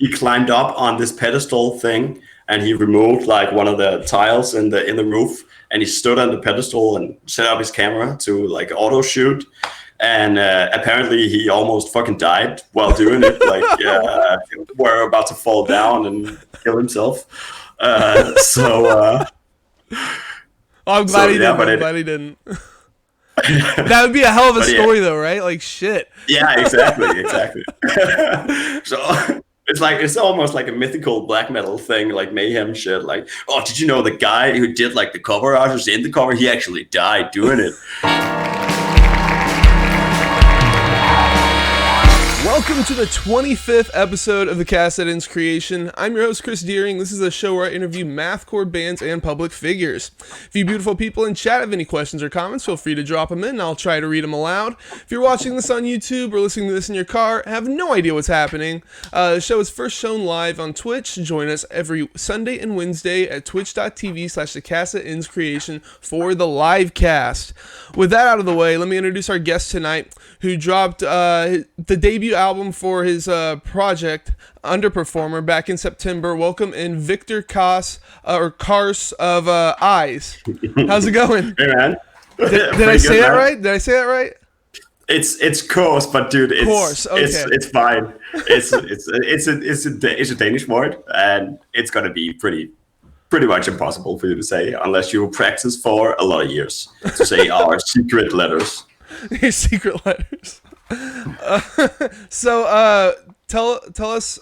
he climbed up on this pedestal thing, and he removed like one of the tiles in the roof, and he stood on the pedestal and set up his camera to like auto shoot. And apparently he almost fucking died while doing it. Like, we're about to fall down and kill himself. I'm glad he didn't. I'm glad he didn't. That would be a hell of a story, though, right? Like, shit. Yeah, exactly. So it's almost like a mythical black metal thing, like mayhem shit. Like, oh, did you know the guy who did like the cover art was in the cover? He actually died doing it. Welcome to the 25th episode of the Kaas of Inspiration. I'm your host, Chris Deering. This is a show where I interview mathcore bands and public figures. If you beautiful people in chat have any questions or comments, feel free to drop them in and I'll try to read them aloud. If you're watching this on YouTube or listening to this in your car, have no idea what's happening, the show is first shown live on Twitch. Join us every Sunday and Wednesday at twitch.tv/thekaasofInscreation for the live cast. With that out of the way, let me introduce our guest tonight, who dropped the debut album for his project Underperformer back in September. Welcome in Victor Kaas of EYES. How's it going? Hey man. Did I say that right? Did I say that right? It's coarse, but dude, it's okay. it's fine. It's a Danish word, and it's gonna be pretty much impossible for you to say unless you practice for a lot of years to say our secret letters. Your secret letters. So tell us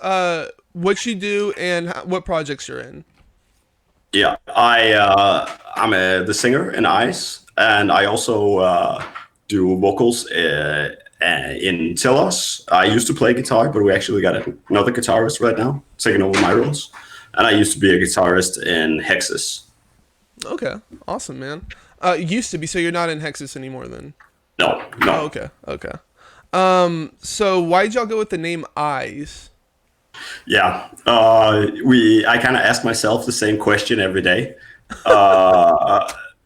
what you do and what projects you're in. Yeah, I'm the singer in EYES, and I also do vocals in Telos. I used to play guitar, but we actually got another guitarist right now taking over my roles. And I used to be a guitarist in Hexes. Okay, awesome, man. Used to be, so you're not in Hexes anymore then? No. Oh, okay. So why did y'all go with the name EYES? Yeah, I kind of ask myself the same question every day,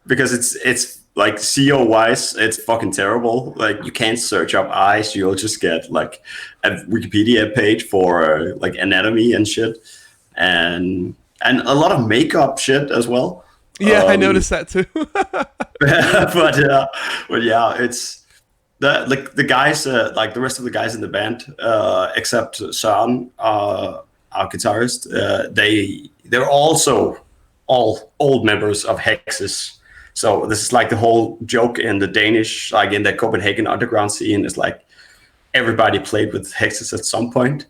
because it's like CO-wise, it's fucking terrible. Like, you can't search up eyes; you'll just get like a Wikipedia page for like anatomy and shit, and a lot of makeup shit as well. Yeah, I noticed that too. but yeah, it's. The guys, like the rest of the guys in the band, except Søren, our guitarist, they're also all old members of Hexes. So this is like the whole joke in the Danish, like in the Copenhagen underground scene, is like everybody played with Hexes at some point.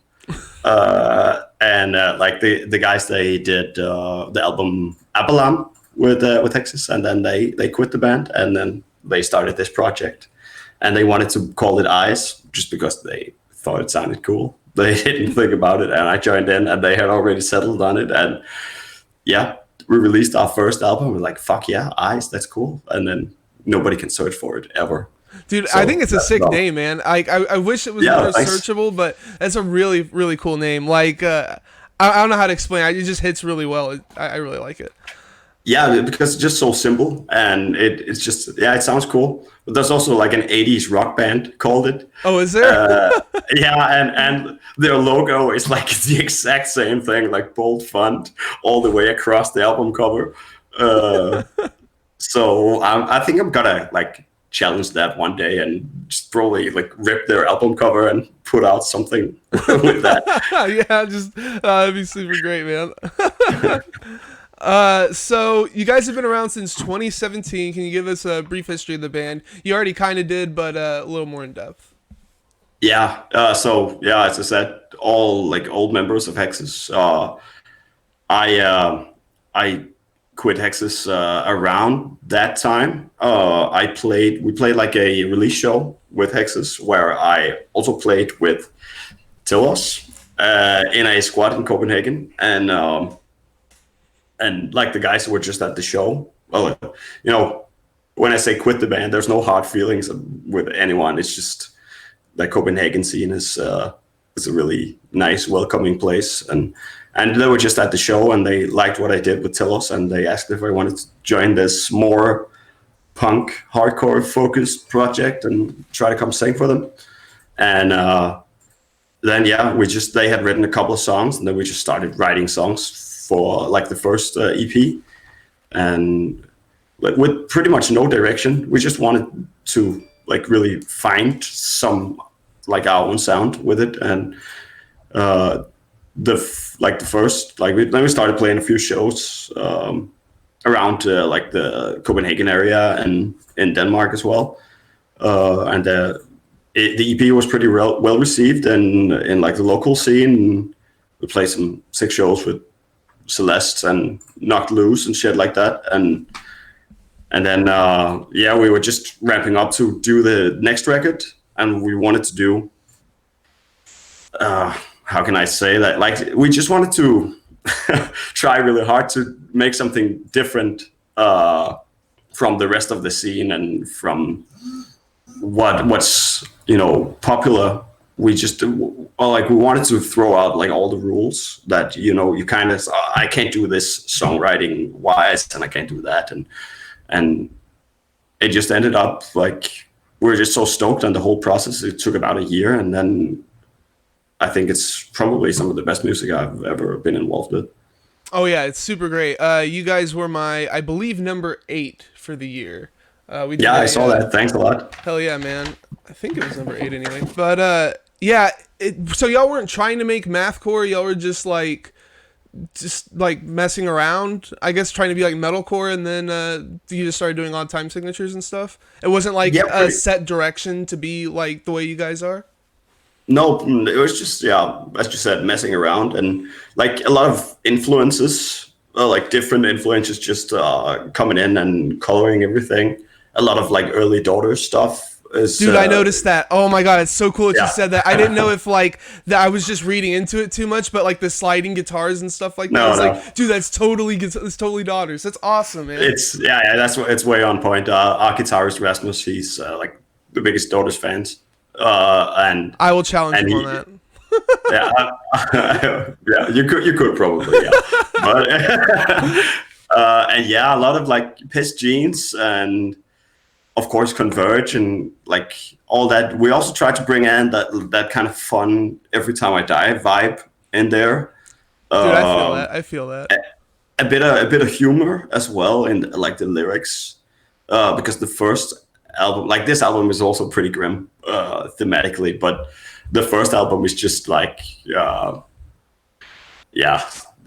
Like the guys, they did the album Abalam with Hexes, and then they quit the band, and then they started this project. And they wanted to call it EYES just because they thought it sounded cool. They didn't think about it, and I joined in, and they had already settled on it. And yeah, we released our first album. We're like, fuck yeah, EYES, that's cool. And then nobody can search for it ever. Dude, so I think it's a sick name, man. I wish it was more searchable, but that's a really, really cool name. Like, I don't know how to explain it. It just hits really well. I really like it. Yeah, because it's just so simple, and it's just, yeah, it sounds cool. But there's also like an 80s rock band called it. Oh, is there? Yeah, and their logo is like the exact same thing, like bold font all the way across the album cover. So I think I'm gonna like challenge that one day and just probably like rip their album cover and put out something with that. Yeah, just that'd be super great, man. So you guys have been around since 2017. Can you give us a brief history of the band? You already kind of did, but a little more in depth. Yeah. So yeah, as I said, all like old members of Hexes. I quit Hexes around that time. We played like a release show with Hexes where I also played with Telos in a squad in Copenhagen, and like the guys who were just at the show, well, you know, when I say quit the band, there's no hard feelings with anyone. It's just the Copenhagen scene is a really nice, welcoming place. And they were just at the show, and they liked what I did with Telos, and they asked if I wanted to join this more punk, hardcore focused project and try to come sing for them. And then yeah, they had written a couple of songs, and then we just started writing songs for like the first EP, and like with pretty much no direction. We just wanted to like really find some like our own sound with it, and the first then we started playing a few shows around like the Copenhagen area and in Denmark as well, and the EP was pretty well received in like the local scene. We played some 6 shows with Celeste and Knocked Loose and shit like that, and then we were just ramping up to do the next record, and we wanted to do how can I say that? Like we just wanted to try really hard to make something different from the rest of the scene and from what's popular. We just we wanted to throw out like all the rules that you kind of I can't do this songwriting wise, and I can't do that, and it just ended up like we were just so stoked on the whole process. It took about a year, and then I think it's probably some of the best music I've ever been involved with. Oh yeah, it's super great. You guys were I believe, number 8 for the year. I saw that. Thanks a lot. Hell yeah, man. I think it was number 8 anyway. But so y'all weren't trying to make mathcore. Y'all were just like messing around, I guess, trying to be like metalcore, and then you just started doing odd time signatures and stuff. It wasn't like a set direction to be like the way you guys are. No, it was just as you said, messing around, and like a lot of influences, like different influences, just coming in and coloring everything. A lot of like early Daughter stuff. Dude, I noticed that. Oh my god, it's so cool that you said that. I didn't know if like that I was just reading into it too much, but like the sliding guitars and stuff like that. I was like, dude, that's totally Daughters. That's awesome, man. It's it's way on point. Our guitarist Rasmus, he's like the biggest Daughters fans. And I will challenge him on that. You could probably, but and a lot of like Piss Jeans and of course Converge and like all that. We also tried to bring in that kind of fun Every Time I Die vibe in there. Dude, I feel that. A bit of humor as well in like the lyrics, because the first album, like this album, is also pretty grim thematically, but the first album is just like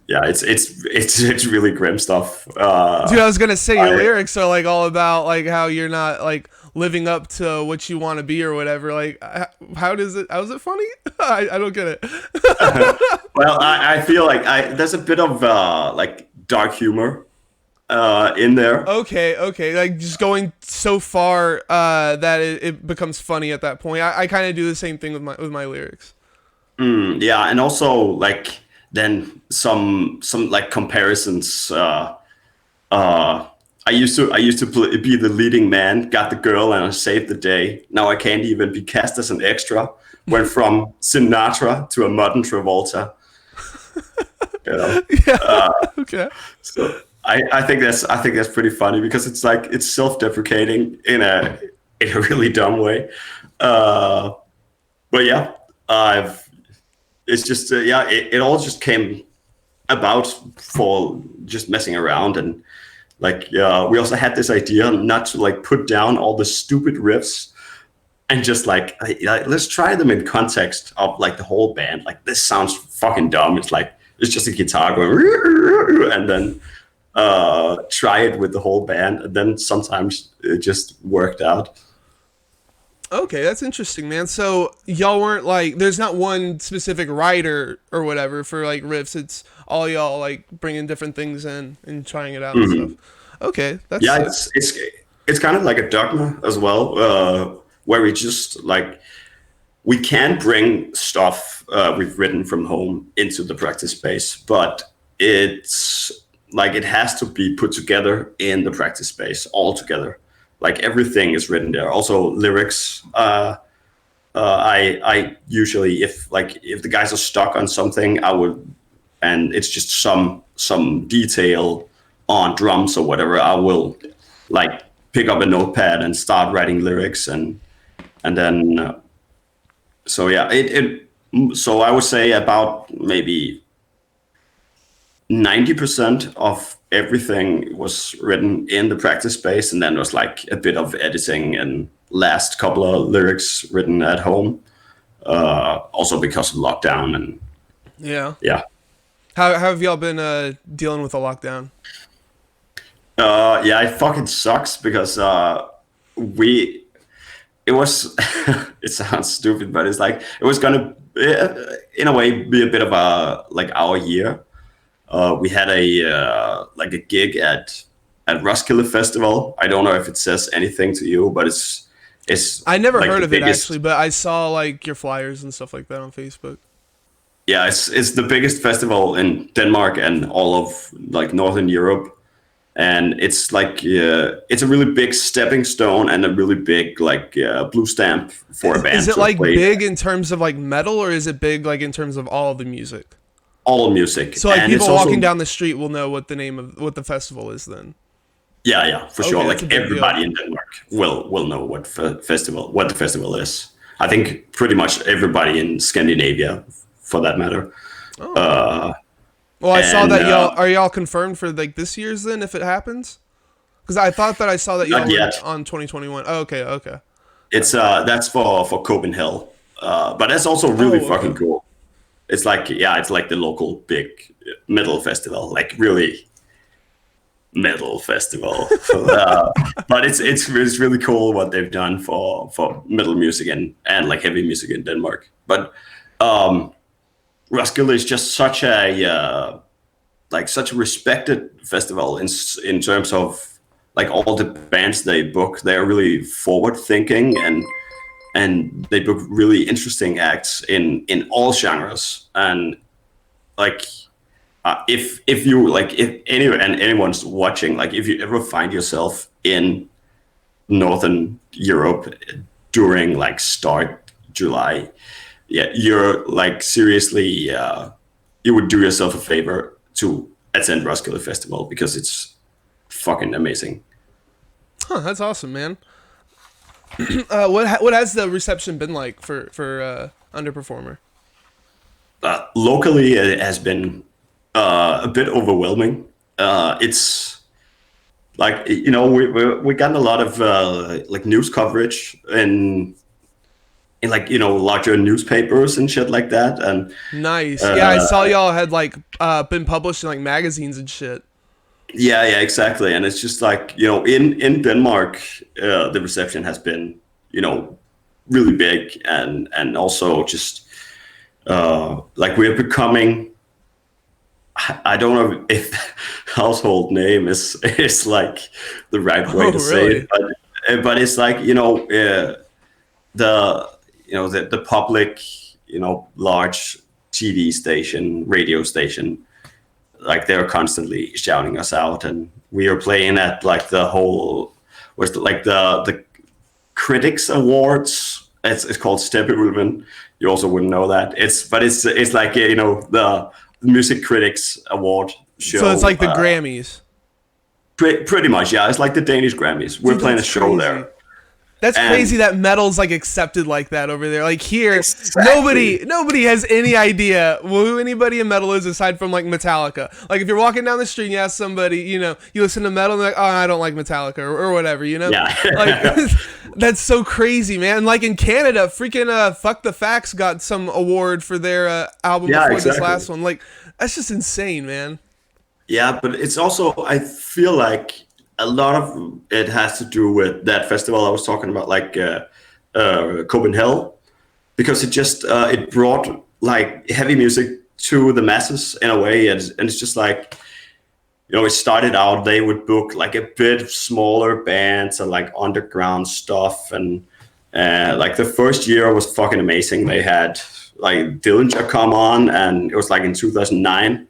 it's really grim stuff. Dude, I was gonna say your lyrics are like all about like how you're not like living up to what you want to be or whatever. Like how is it funny? I don't get it. Well, I feel like there's a bit of like dark humor in there. Okay, like just going so far that it becomes funny at that point. I kind of do the same thing with my lyrics. And also like then some like comparisons. I used to be the leading man, got the girl, and I saved the day. Now I can't even be cast as an extra. Went from Sinatra to a modern Travolta. Okay. So I think that's pretty funny because it's like it's self-deprecating in a really dumb way. But it's just it all just came about for just messing around, and like we also had this idea not to like put down all the stupid riffs and just like let's try them in context of like the whole band. Like this sounds fucking dumb. It's like it's just a guitar going and then try it with the whole band, and then sometimes it just worked out. Okay, that's interesting, man. So y'all weren't like, there's not one specific writer or whatever for like riffs. It's all y'all like bringing different things in and trying it out and stuff. Okay, that's it's kind of like a dogma as well, where we just like we can bring stuff we've written from home into the practice space, but it's like it has to be put together in the practice space all together. Like everything is written there. Also lyrics. I usually if the guys are stuck on something, I would, and it's just some detail on drums or whatever, I will like pick up a notepad and start writing lyrics and then So I would say about maybe 90% of everything was written in the practice space, and then there was like a bit of editing and last couple of lyrics written at home. Also because of lockdown and Yeah. yeah. How have y'all been dealing with the lockdown? Yeah, it fucking sucks because we it was it sounds stupid, but it's like it was gonna in a way be a bit of a like our year. We had a like a gig at Roskilde Festival. I don't know if it says anything to you, but it's I never like heard the of it biggest. actually, but I saw like your flyers and stuff like that on Facebook. Yeah, it's the biggest festival in Denmark and all of like Northern Europe. And it's like it's a really big stepping stone and a really big like blue stamp for a Is band it to like play big in terms of like metal, or is it big like in terms of all of the music? all music. So like And it's people also walking down the street will know what the name of what the festival is then. yeah for sure. Okay, that's a Like big deal. everybody in Denmark will know what the festival is. I think pretty much everybody in Scandinavia, for that matter. Uh, Well, I saw and that y'all are y'all confirmed for like this year's then if it happens? Because I thought that I saw that y'all not were yet. on 2021. Oh, okay, okay. It's that's for Copenhagen, but that's also really Oh, fucking okay. cool. It's like it's like the local big metal festival, like really metal festival. But it's really cool what they've done for metal music and like heavy music in Denmark. But Roskilde is just such a like such a respected festival in terms of like all the bands they book. They are really forward thinking and they book really interesting acts in all genres. And like if you like if anyone's watching, like if you ever find yourself in Northern Europe during like start July, yeah, you're like seriously, you would do yourself a favor to attend Roskilde Festival because it's fucking amazing. Huh, that's awesome, man. What has the reception been like for Underperformer? Locally, it has been a bit overwhelming. It's like we gotten a lot of like news coverage in like larger newspapers and shit like that, and Nice. Yeah, I uh, saw y'all had like been published in like magazines and shit. yeah, exactly. And it's just like in Denmark, the reception has been really big, and also just like we're becoming. I don't know if household name is like the right way Oh, to say really? it, but it's like the public large TV station, radio station, like they're constantly shouting us out, and we are playing at like the whole was like the critics awards. It's called Steppeulven. You also wouldn't know that. It's like the music critics award So it's show. like the Grammys. Pretty much, yeah. It's like the Danish Grammys. We're Dude, playing a that's show crazy. there, That's and crazy that metal's like accepted like that over there. Like here, exactly. nobody has any idea who anybody in metal is aside from like Metallica. Like if you're walking down the street and you ask somebody, you listen to metal and they're like, oh, I don't like Metallica or whatever, Yeah. Like that's so crazy, man. Like in Canada, freaking Fuck the Facts got some award for their album Yeah, before this exactly. last one. Like that's just insane, man. Yeah, but it's also, I feel like a lot of it has to do with that festival I was talking about, like Copenhagen, because it brought like heavy music to the masses in a way, and it's just like it started out they would book like a bit smaller bands and like underground stuff, and like the first year was fucking amazing. They had like Dillinger come on, and it was like in 2009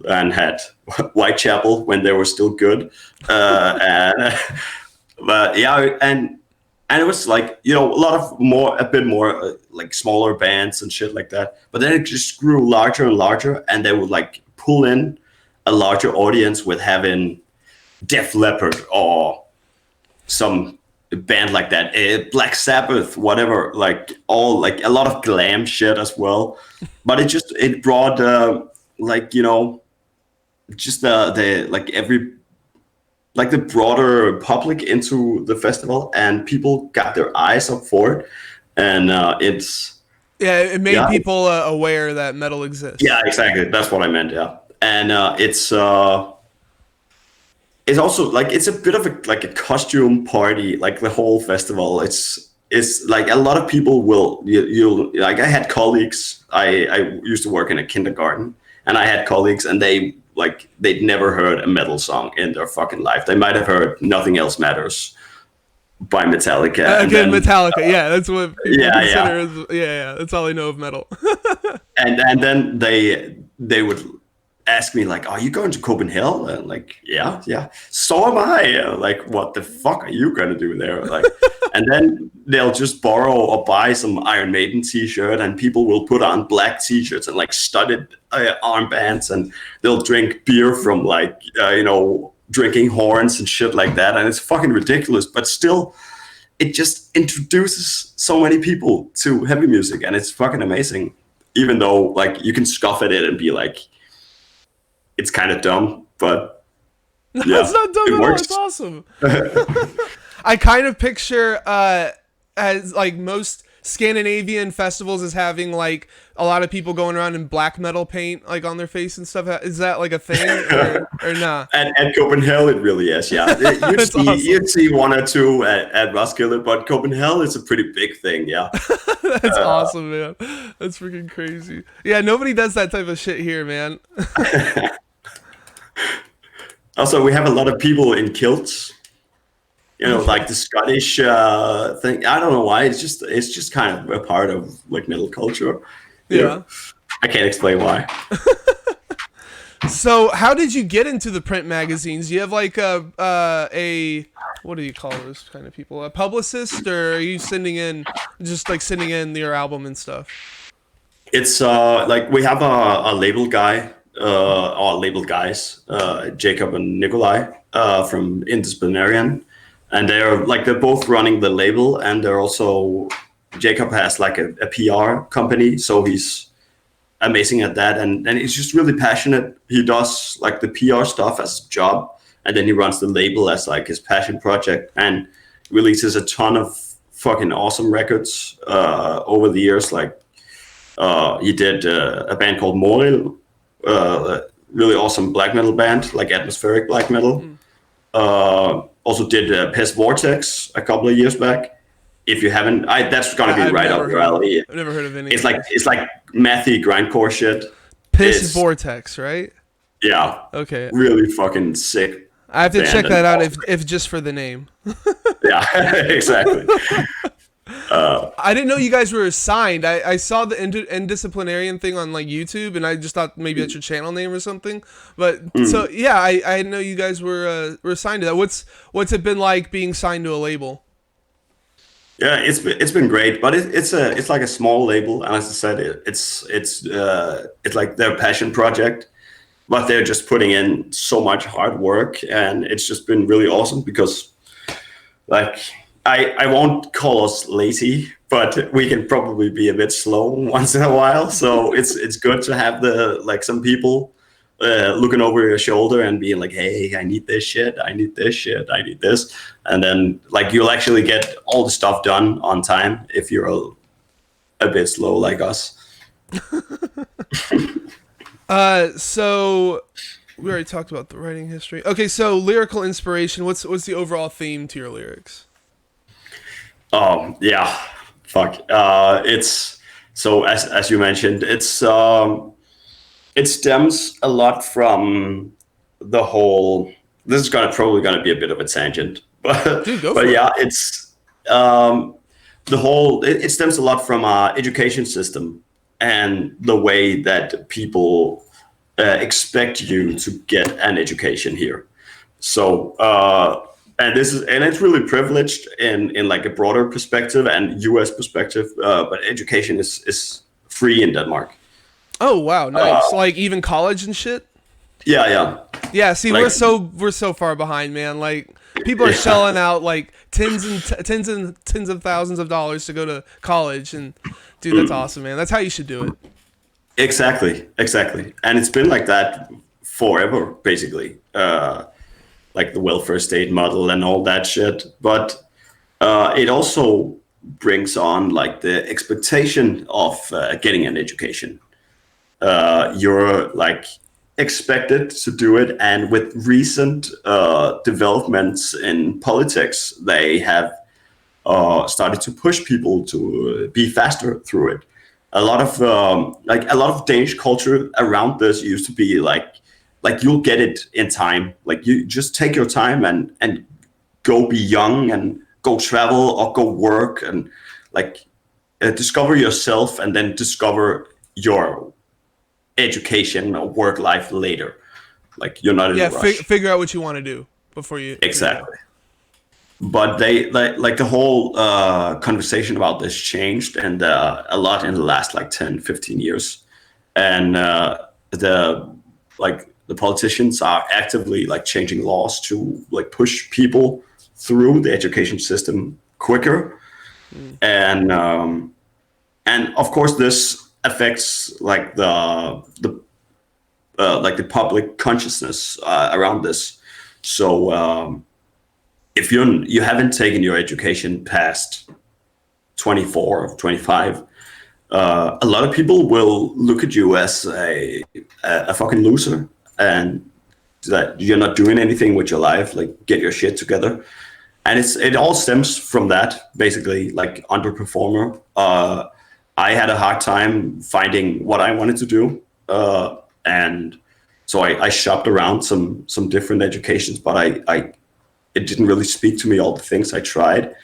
and had Whitechapel when they were still good. And but yeah, and it was like a bit more like smaller bands and shit like that. But then it just grew larger and larger, and they would like pull in a larger audience with having Def Leppard or some band like that, Black Sabbath, whatever, like all like a lot of glam shit as well. But it brought like just the like every like the broader public into the festival, and people got their eyes up for it, and it made people aware that metal exists. Yeah, exactly. That's what I meant. Yeah, and it's also like it's a bit of a costume party, like the whole festival. It's like a lot of people will you like I had colleagues. I used to work in a kindergarten, and I had colleagues, and they'd never heard a metal song in their fucking life. They might have heard Nothing Else Matters by Metallica. Again, Metallica. Yeah, that's what people consider yeah. as, yeah, that's all they know of metal. and then they would ask me like, "Are you going to Copenhagen?" And like, yeah. So am I. Like, what the fuck are you gonna do there? Like, and then they'll just borrow or buy some Iron Maiden T-shirt, and people will put on black T-shirts and like studded armbands, and they'll drink beer from like drinking horns and shit like that, and it's fucking ridiculous. But still, it just introduces so many people to heavy music, and it's fucking amazing. Even though like you can scoff at it and be like, it's kind of dumb, but yeah, it's not dumb at all. It's awesome. I kind of picture as like most Scandinavian festivals as having like a lot of people going around in black metal paint like on their face and stuff. Is that like a thing or nah? At Copenhagen, it really is. Yeah, you'd see one or two at Roskilde, but Copenhagen is a pretty big thing. Yeah, that's awesome, man. That's freaking crazy. Yeah, nobody does that type of shit here, man. Also, we have a lot of people in kilts. Like the Scottish thing. I don't know why. It's just kind of a part of like metal culture. Yeah. I can't explain why. So, how did you get into the print magazines? Do you have like a what do you call those kind of people? A publicist, or are you sending in your album and stuff? It's like we have a label guy. Or label guys, Jacob and Nikolai from Indisciplinarian, and they're both running the label, and they're also Jacob has like a PR company, so he's amazing at that, and he's just really passionate. He does like the PR stuff as a job, and then he runs the label as like his passion project, and releases a ton of fucking awesome records over the years. Like he did a band called Moril. Really awesome black metal band, like atmospheric black metal. Also did Piss Vortex a couple of years back. If you haven't, that's gonna be right up your alley. I've never heard of any. It's like mathy grindcore shit. Piss Vortex, right? Yeah. Okay. Really fucking sick. I have to check that out if just for the name. Yeah, exactly. I didn't know you guys were signed. I saw the Indisciplinarian thing on like YouTube, and I just thought maybe that's your channel name or something. But so yeah, I didn't know you guys were signed to that. What's it been like being signed to a label? Yeah, it's been great, but it's like a small label, and as I said, it's like their passion project, but they're just putting in so much hard work, and it's just been really awesome because like. I won't call us lazy, but we can probably be a bit slow once in a while. So it's good to have some people looking over your shoulder and being like, hey, I need this shit, I need this shit, I need this. And then like you'll actually get all the stuff done on time if you're a bit slow like us. So we already talked about the writing history. Okay, so Lyrical Inspiration, what's the overall theme to your lyrics? Oh yeah, fuck. It's so as you mentioned, it stems a lot from the whole. This is probably gonna be a bit of a tangent, but yeah, it's the whole. It stems a lot from our education system and the way that people expect you to get an education here. So. And it's really privileged in like a broader perspective and U.S. perspective, but education is free in Denmark. Oh wow, nice! Like even college and shit. Yeah. Yeah, see, we're so far behind, man. Like people are shelling out like tens of thousands of dollars to go to college, and dude, that's awesome, man. That's how you should do it. Exactly. And it's been like that forever, basically. Like the welfare state model and all that shit. But it also brings on like the expectation of getting an education. You're like expected to do it, and with recent developments in politics, they have started to push people to be faster through it. A lot of Danish culture around this used to be like you'll get it in time. Like you just take your time and go be young and go travel or go work and like discover yourself, and then discover your education or work life later. Like you're not in a rush. Figure out what you want to do before you. Exactly. But they like the whole conversation about this changed, and a lot in the last like 10-15 years. And the politicians are actively like changing laws to like push people through the education system quicker. And of course this affects like the public consciousness around this. So if you haven't taken your education past 24 or 25, a lot of people will look at you as a fucking loser, and that you're not doing anything with your life. Like, get your shit together. And it all stems from that, basically, like underperformer. I had a hard time finding what I wanted to do, and so I shopped around some different educations, but it didn't really speak to me, all the things I tried.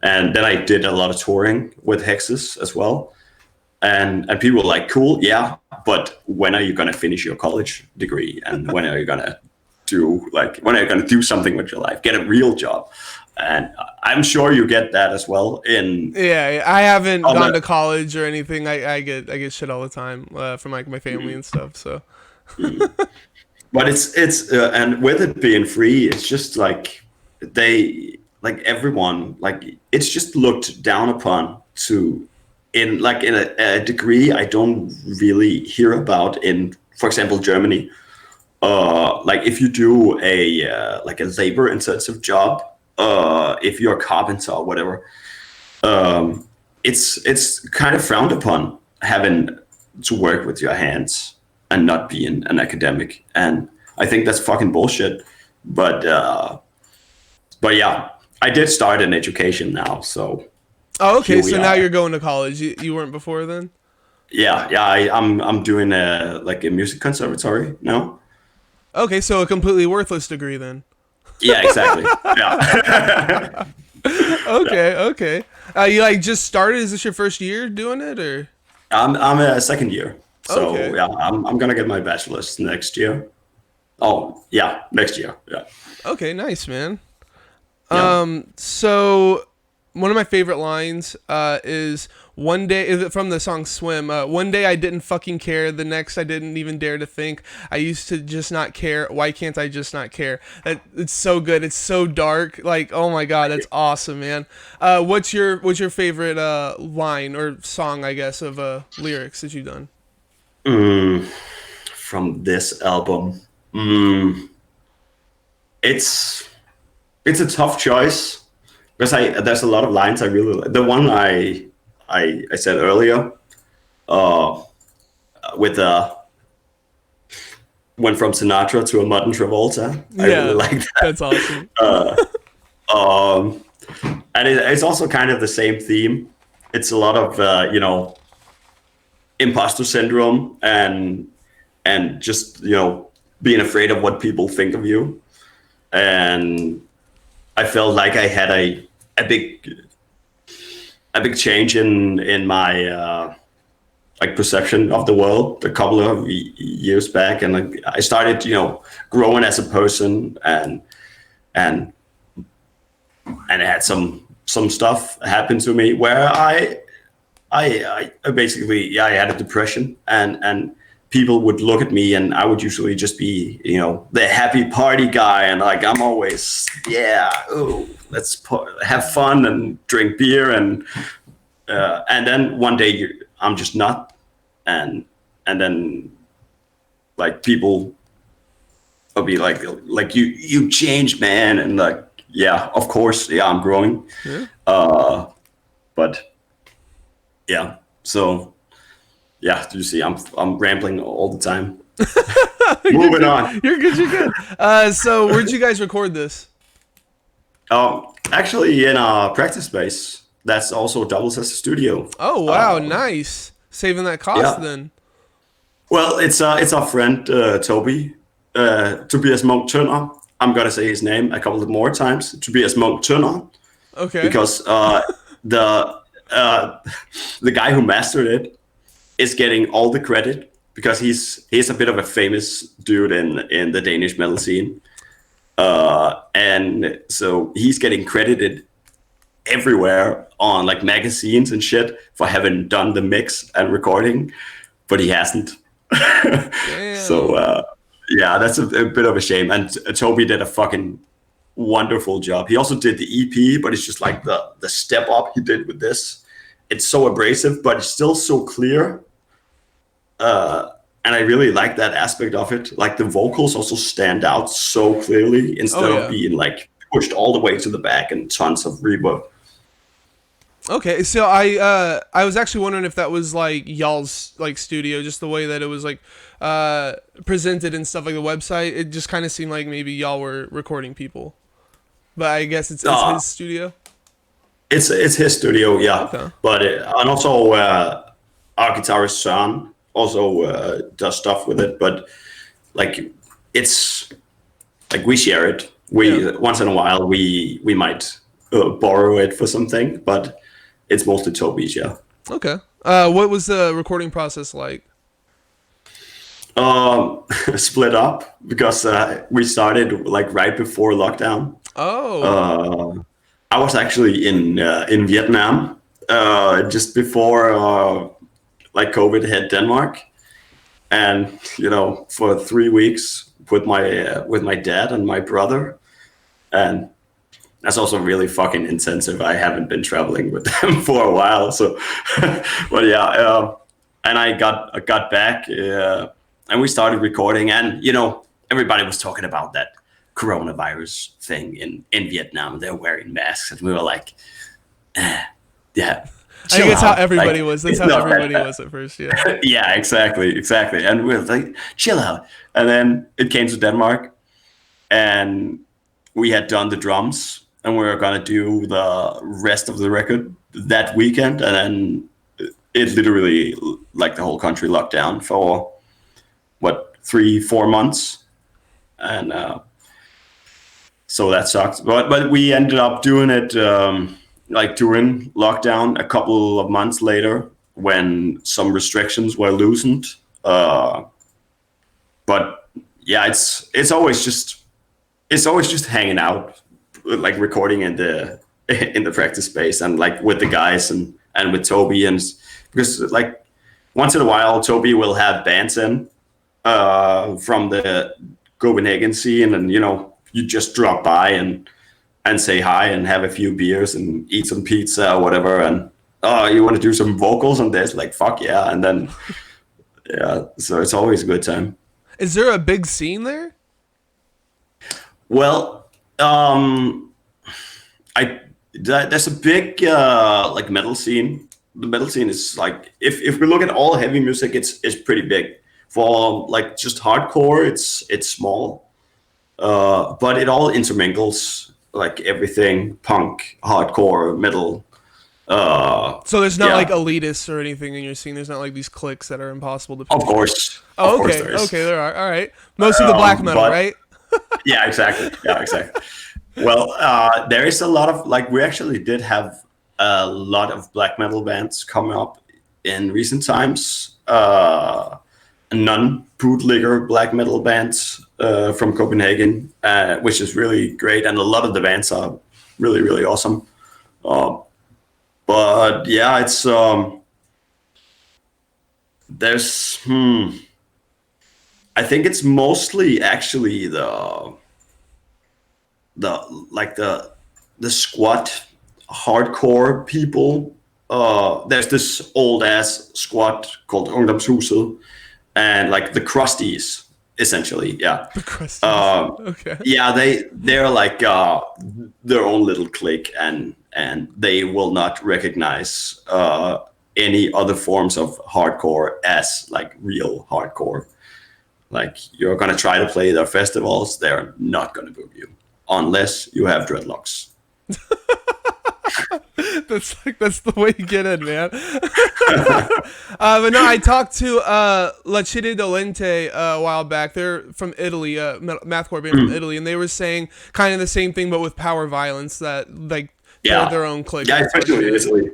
And then I did a lot of touring with Hexes as well. And people were like, cool, yeah, but when are you going to finish your college degree? And when are you going to do something with your life? Get a real job. And I'm sure you get that as well. I haven't gone to college or anything. I get shit all the time from like my family and stuff. So, but it's and with it being free, it's just like everyone, like it's just looked down upon in a degree I don't really hear about in, for example, Germany. Like if you do a labor intensive job, if you're a carpenter or whatever, it's kind of frowned upon having to work with your hands and not being an academic. And I think that's fucking bullshit. But yeah, I did start an education now, so. Oh, okay. So now you're going to college. You weren't before then? Yeah. I'm doing a music conservatory now. Okay, so a completely worthless degree then. Yeah, exactly. Yeah. Okay. You like just started? Is this your first year doing it, or? I'm a second year. So okay. Yeah, I'm gonna get my bachelor's next year. Oh yeah, next year. Yeah. Okay, nice, man. Yeah. So one of my favorite lines is one day from the song Swim. One day I didn't fucking care. The next I didn't even dare to think. I used to just not care. Why can't I just not care? It's so good. It's so dark. Like, oh my god, that's awesome, man. What's your favorite line or song, I guess, of lyrics that you've done? From this album, it's a tough choice. Because there's a lot of lines I really like. The one I said earlier, with went from Sinatra to a modern Travolta. I really like that. That's awesome. And it's also kind of the same theme. It's a lot of imposter syndrome and just being afraid of what people think of you. And I felt like I had a big change in my perception of the world a couple of years back, and I started growing as a person, and I had some stuff happen to me where I basically I had a depression, and people would look at me, and I would usually just be, the happy party guy, and like I'm always, let's have fun and drink beer, and then one day I'm just not, and then like people will be like you changed, man, and like yeah, of course, yeah, I'm growing, but yeah, so. Yeah, you see, I'm rambling all the time. Moving on. You're good. You're good. So where'd you guys record this? Actually, in a practice space. That's also doubles as a studio. Oh wow, nice. Saving that cost then. Well, it's our friend Toby, Tobias Monk Turner. I'm gonna say his name a couple of more times. Tobias Monk Turner. Okay. Because the guy who mastered it is getting all the credit because he's a bit of a famous dude in the Danish metal scene, and so he's getting credited everywhere on like magazines and shit for having done the mix and recording, but he hasn't. So yeah, that's a bit of a shame. And Toby did a fucking wonderful job. He also did the EP, but it's just like the step up he did with this. It's so abrasive, but it's still so clear. And I really like that aspect of it. Like the vocals also stand out so clearly instead of being like pushed all the way to the back and tons of reverb. Okay, so I was actually wondering if that was like y'all's like studio, just the way that it was like presented and stuff, like the website. It just kind of seemed like maybe y'all were recording people, but I guess it's his studio. It's his studio, yeah. Okay. But and also our guitarist Søren also does stuff with it. But like it's like we share it. Once in a while we might borrow it for something, but it's mostly Toby's, yeah. Okay. What was the recording process like? Split up because we started like right before lockdown. Oh. I was actually in Vietnam just before like COVID hit Denmark, and for 3 weeks with my dad and my brother, and that's also really fucking intensive. I haven't been traveling with them for a while, so but yeah, and I got back and we started recording, and everybody was talking about that coronavirus thing in Vietnam. They're wearing masks, and we were like, yeah. I think that's how everybody was. That's how everybody was at first, yeah. Yeah, exactly. And we were like, chill out. And then it came to Denmark, and we had done the drums, and we were gonna do the rest of the record that weekend, and then it literally, like, the whole country locked down for 3-4 months, and so that sucked. But we ended up doing it like during lockdown a couple of months later when some restrictions were loosened. But yeah, it's always just hanging out, like recording in the practice space and like with the guys and with Toby, and because like once in a while Toby will have bands in from the Copenhagen scene, and you just drop by and say hi and have a few beers and eat some pizza or whatever, and you want to do some vocals on this, like fuck yeah, and then yeah, so it's always a good time. Is there a big scene there? Well, there's a big like metal scene. The metal scene is like, if we look at all heavy music, it's pretty big. For like just hardcore, it's small, but it all intermingles, like everything, punk, hardcore, metal. So there's not like elitists or anything in your scene. There's not like these cliques that are impossible to pick. Of course. Oh, of okay. Course there is. Okay, there are. All right. Mostly the black metal, right? Yeah, exactly. Well, there is a lot of, like, we actually did have a lot of black metal bands coming up in recent times. Non-bootlegger black metal bands from Copenhagen, which is really great, and a lot of the bands are really, really awesome. But yeah, it's there's I think it's mostly actually the squat hardcore people. There's this old ass squat called Ungdomshuset, and like the crusties, essentially. Yeah. The Crusties. Okay. Yeah, they're like their own little clique, and they will not recognize any other forms of hardcore as like real hardcore. Like, you're gonna try to play their festivals, they're not gonna book you unless you have dreadlocks. That's the way you get in, man. But no, I talked to Lacide Dolente a while back. They're from Italy, mathcore band from Italy, and they were saying kind of the same thing, but with power violence. That like they're their own clique. Yeah, especially in Italy.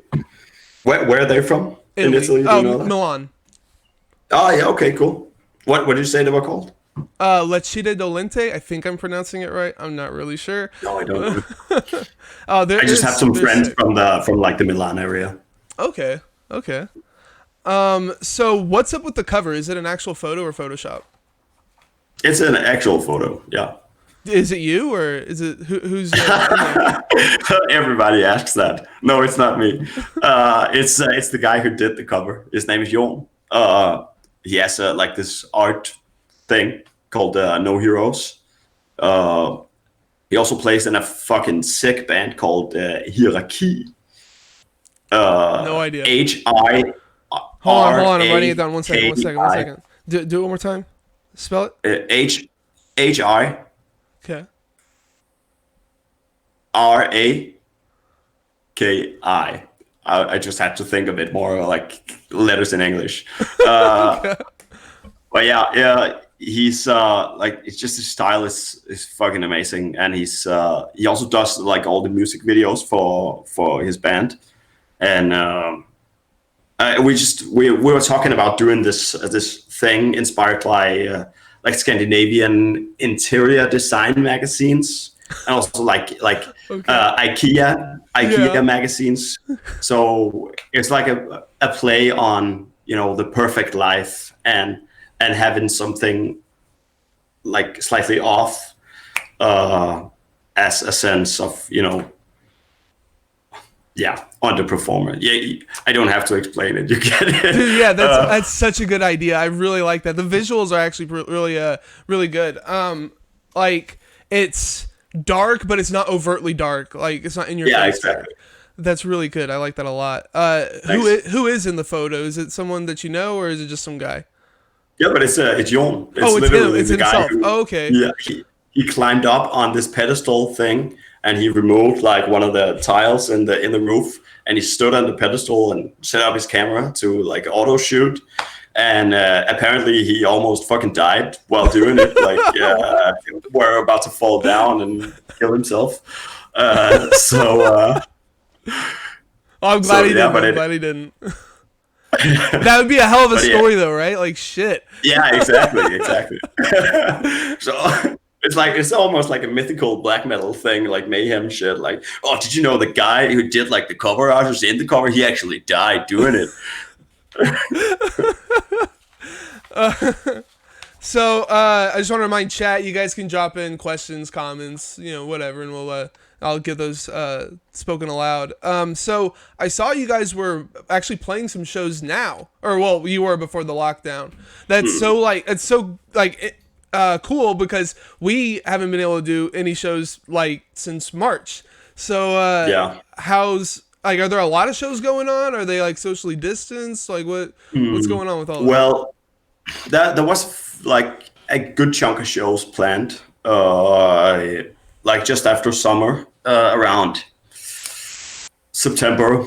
Where are they from? Italy. In Italy? Oh, Milan. Oh yeah, okay, cool. What did you say they were called? Lacide Dolente. I think I'm pronouncing it right. I'm not really sure. No, I don't. Oh, I just have some friends from like the Milan area. Okay. So what's up with the cover? Is it an actual photo or Photoshop? It's an actual photo. Yeah. Is it you or is it who's? Everybody asks that. No, it's not me. It's the guy who did the cover. His name is Jon. He has like this art thing called No Heroes. He also plays in a fucking sick band called Hierarchy. No idea. H-I. Hold on. I'm writing it down. One second. Do it one more time. Spell it. H-I. Okay. R-A-K-I. I just had to think of it more like letters in English. Okay. But yeah, he's like, it's just, his style is fucking amazing, and he also does like all the music videos for his band, and we were talking about doing this thing inspired by like Scandinavian interior design magazines, and also like IKEA magazines. So it's like a play on, you know, the perfect life, and having something like slightly off as a sense of, you know, underperformer. Yeah, I don't have to explain it. You get it. Dude, yeah, that's such a good idea. I really like that. The visuals are actually really good. Like, it's dark, but it's not overtly dark. Like, it's not in your face. Exactly. Dark. That's really good. I like that a lot. Who is in the photo? Is it someone that you know, or is it just some guy? Yeah, but it's Jon. It's him. It's the guy himself. Okay. Yeah, he climbed up on this pedestal thing, and he removed like one of the tiles in the roof, and he stood on the pedestal and set up his camera to like auto shoot, and apparently he almost fucking died while doing it. Like, we're about to fall down and kill himself. I'm glad he didn't. That would be a hell of a story, though, right? Like, shit. Yeah, exactly. So it's almost like a mythical black metal thing, like mayhem shit. Like, oh, did you know the guy who did like the cover art was in the cover? He actually died doing it. So I just want to remind chat, you guys can drop in questions, comments, you know, whatever, and I'll get those spoken aloud. So I saw you guys were actually playing some shows now, or well, you were before the lockdown. That's so cool, because we haven't been able to do any shows like since March. So how's, like, are there a lot of shows going on? Are they like socially distanced? Like, what's going on with all that? Well, there was like a good chunk of shows planned, like just after summer, around September.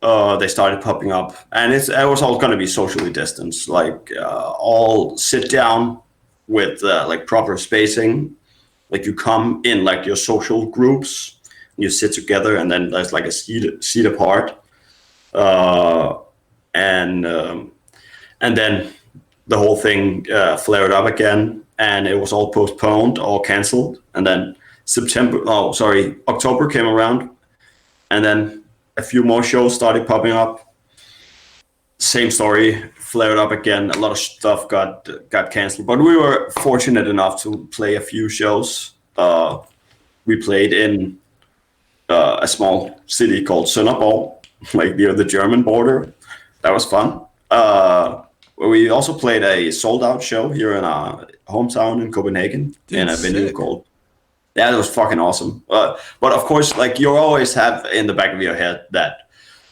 They started popping up, and it was all going to be socially distanced, like all sit down with like proper spacing. Like, you come in like your social groups, you sit together, and then there's like a seat apart, and then the whole thing flared up again, and it was all postponed or canceled. And then October came around, and then a few more shows started popping up. Same story, flared up again. A lot of stuff got canceled, but we were fortunate enough to play a few shows. We played in a small city called Sønderborg, like near the German border. That was fun. We also played a sold-out show here in our hometown in Copenhagen. Dude, in a venue called. Yeah, it was fucking awesome. But of course, like you always have in the back of your head that,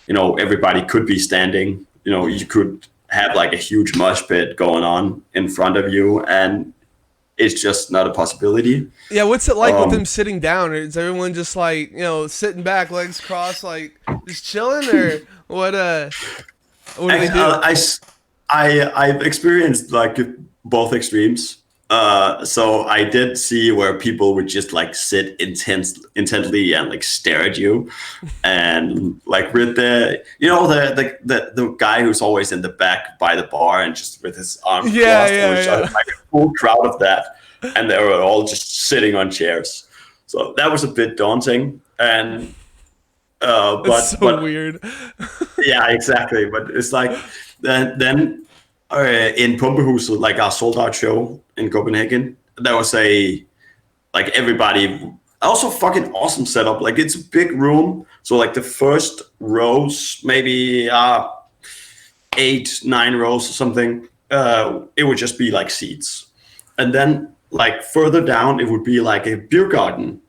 you know, everybody could be standing. You know, you could have like a huge mosh pit going on in front of you, and it's just not a possibility. Yeah, what's it like with them sitting down? Is everyone just like, you know, sitting back, legs crossed, like just chilling, or what? What do they do? I've experienced like both extremes. So I did see where people would just like sit intently and like stare at you, and like with the guy who's always in the back by the bar and just with his arms crossed, like a full crowd of that, and they were all just sitting on chairs. So that was a bit daunting, and it's so weird. Yeah, exactly. But it's like then in Pumpehuset, like our sold out show in Copenhagen, there was everybody, also fucking awesome setup. Like it's a big room, so like the first rows, maybe 8-9 rows or something, it would just be like seats, and then like further down it would be like a beer garden,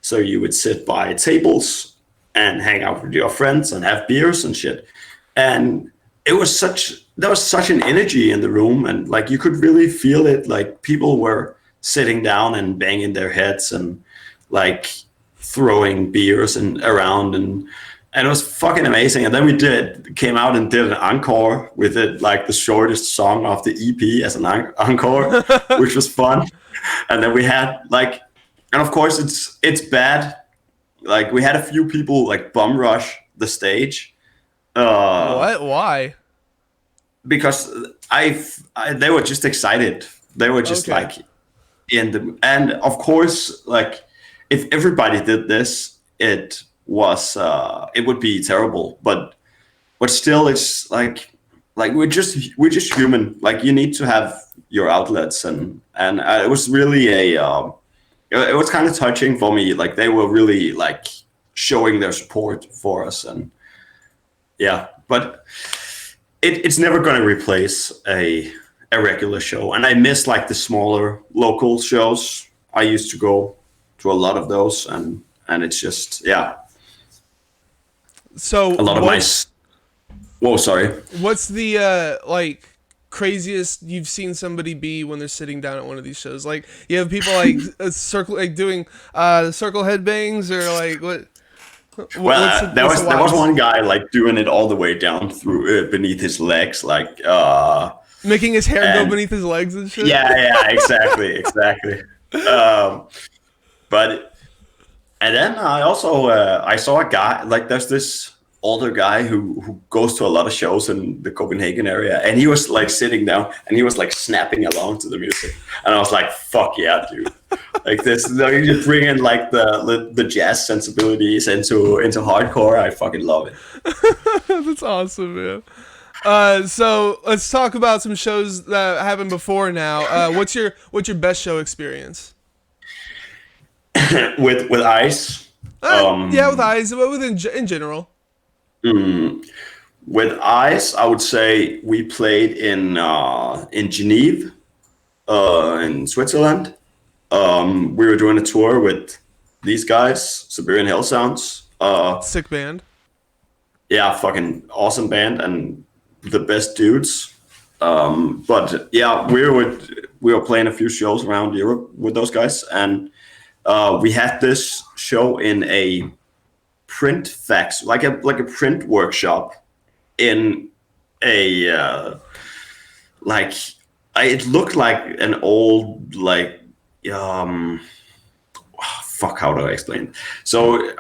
so you would sit by tables and hang out with your friends and have beers and shit. And there was such an energy in the room, and like you could really feel it. Like people were sitting down and banging their heads and like throwing beers and around, and it was fucking amazing. And then we came out and did an encore with it, like the shortest song of the EP as an encore, which was fun. And then we had like, and of course it's bad. Like we had a few people like bum rush the stage. What? Why? Because they were just excited. They were just like and of course, like if everybody did this, it would be terrible. But still, it's like we're just human. Like you need to have your outlets, and it was really it was kind of touching for me. Like they were really like showing their support for us, and yeah, but it's never going to replace a regular show. And I miss like the smaller local shows. I used to go to a lot of those, and it's just So a lot of my. Whoa, sorry. What's the like craziest you've seen somebody be when they're sitting down at one of these shows? Like you have people like doing circle headbangs, or like what? Well, there was one guy like doing it all the way down through beneath his legs, like making his hair go beneath his legs and shit. Yeah, exactly. But and then I also I saw a guy, like there's this older guy who goes to a lot of shows in the Copenhagen area, and he was like sitting down and he was like snapping along to the music, and I was like, fuck yeah, dude. Like this, you bring in like the jazz sensibilities into hardcore. I fucking love it. That's awesome, man. So let's talk about some shows that happened before now. What's your best show experience? with EYES? Yeah, with EYES, but in general. With EYES, I would say we played in Geneva, in Switzerland. We were doing a tour with these guys, Siberian Hell Sounds. Sick band. Yeah, fucking awesome band and the best dudes. But yeah, we were playing a few shows around Europe with those guys, and we had this show in a print fax, like a print workshop in a it looked like an old fuck, how do I explain it? So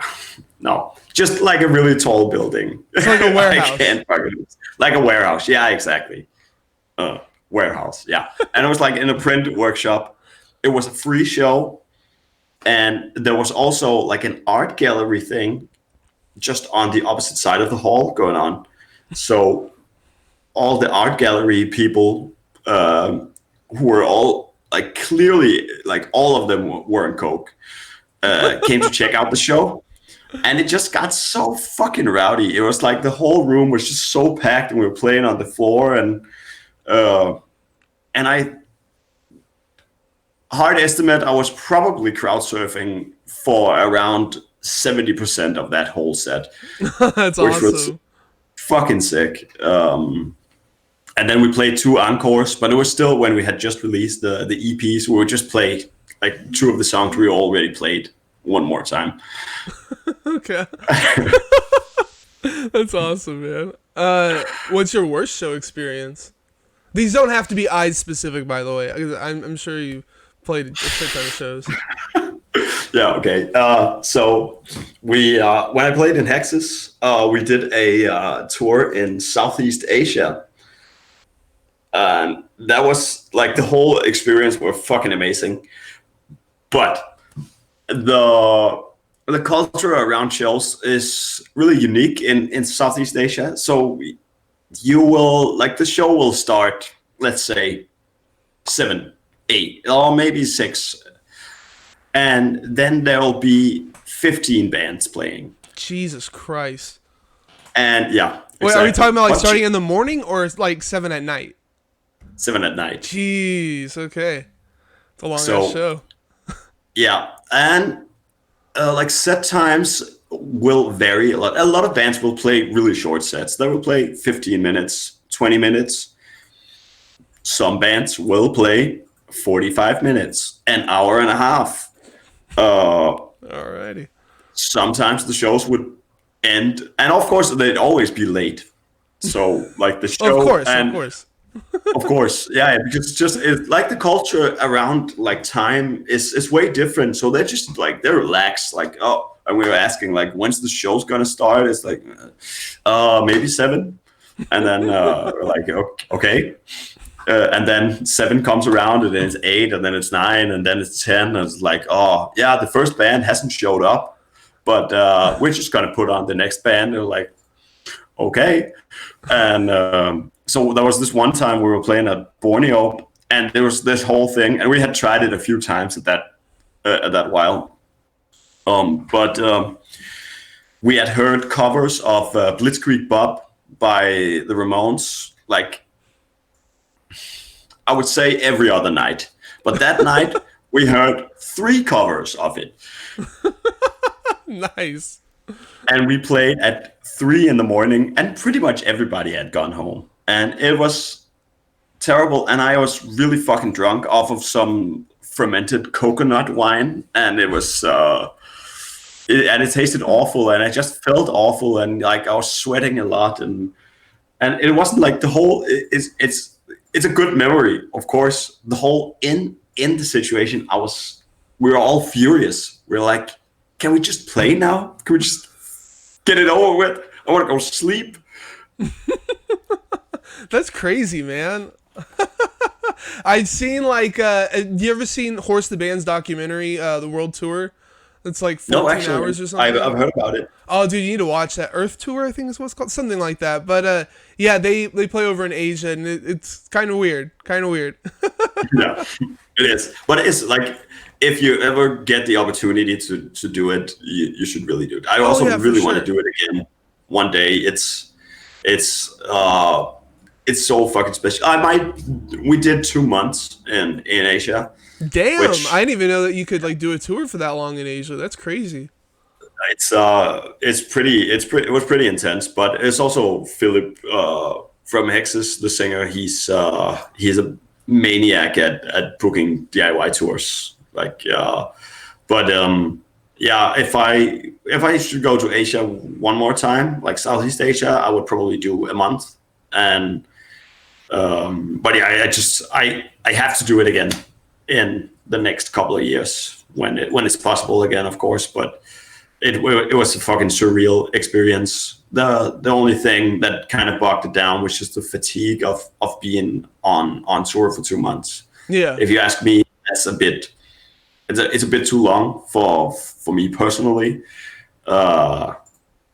no, just like a really tall building. It's like a warehouse. I can't fucking, like a warehouse. Yeah, exactly. Warehouse. Yeah. And it was like in a print workshop. It was a free show, and there was also like an art gallery thing just on the opposite side of the hall going on. So all the art gallery people, who were all like clearly like all of them were on coke, came to check out the show. And it just got so fucking rowdy. It was like the whole room was just so packed, and we were playing on the floor. And I hard estimate, I was probably crowd surfing for around 70% of that whole set. That's which awesome. Was fucking sick. And then we played 2 encores, but it was still when we had just released the EPs. We would just play like 2 of the songs we already played one more time. Okay. That's awesome, man. What's your worst show experience? These don't have to be eyes specific, by the way. I'm sure you played a shit ton of shows. Yeah, okay. So we when I played in Hexes, we did a tour in Southeast Asia. And that was like the whole experience was fucking amazing. But the culture around shows is really unique in Southeast Asia. So you will like the show will start, let's say 7, 8, or maybe 6, and then there will be 15 bands playing. Jesus Christ! And yeah, exactly. Wait, are we talking about like starting in the morning or like 7 at night? 7 at night. Jeez, okay, it's a long ass show. Yeah, and like set times will vary a lot. A lot of bands will play really short sets. They will play 15 minutes, 20 minutes. Some bands will play 45 minutes, an hour and a half. Alrighty. Sometimes the shows would end, and of course they'd always be late. So like the show, of course, yeah, because it's like the culture around like time is way different. So they're just like they're relaxed, like and we were asking like when's the show's gonna start? It's like maybe 7, and then we're like okay, and then 7 comes around, and then it's 8, and then it's 9, and then it's 10, and it's like oh yeah, the first band hasn't showed up, but we're just gonna put on the next band. They're like okay, and so there was this one time we were playing at Borneo, and there was this whole thing, and we had tried it a few times at that while. But we had heard covers of Blitzkrieg Bob by the Ramones, like I would say every other night. But that night we heard 3 covers of it. Nice. And we played at 3 in the morning, and pretty much everybody had gone home. And it was terrible, and I was really fucking drunk off of some fermented coconut wine, and it was it tasted awful, and I just felt awful, and like I was sweating a lot, and it wasn't like the whole. It's a good memory, of course. The whole in the situation, we were all furious. We were like, can we just play now? Can we just get it over with? I want to go sleep. That's crazy, man. I'd seen like you ever seen Horse the Band's documentary, the world tour? It's like 14 hours or something. I've heard about it. Oh, dude, you need to watch that. Earth Tour, I think is what's called, something like that. But yeah, they play over in Asia, and it's kind of weird. Yeah, it is. But it's like if you ever get the opportunity to do it, you should really do it. I also really want to do it again one day. It's so fucking special. We did 2 months in Asia. Damn, I didn't even know that you could like do a tour for that long in Asia. That's crazy. It was pretty intense, but it's also Philip from Hexes, the singer. He's a maniac at booking DIY tours. Like yeah, if I should go to Asia one more time, like Southeast Asia, I would probably do a month. And but yeah, I have to do it again in the next couple of years when it's possible again, of course. But it was a fucking surreal experience. The only thing that kind of bogged it down was just the fatigue of being on tour for 2 months. Yeah. If you ask me, it's a bit too long for me personally. I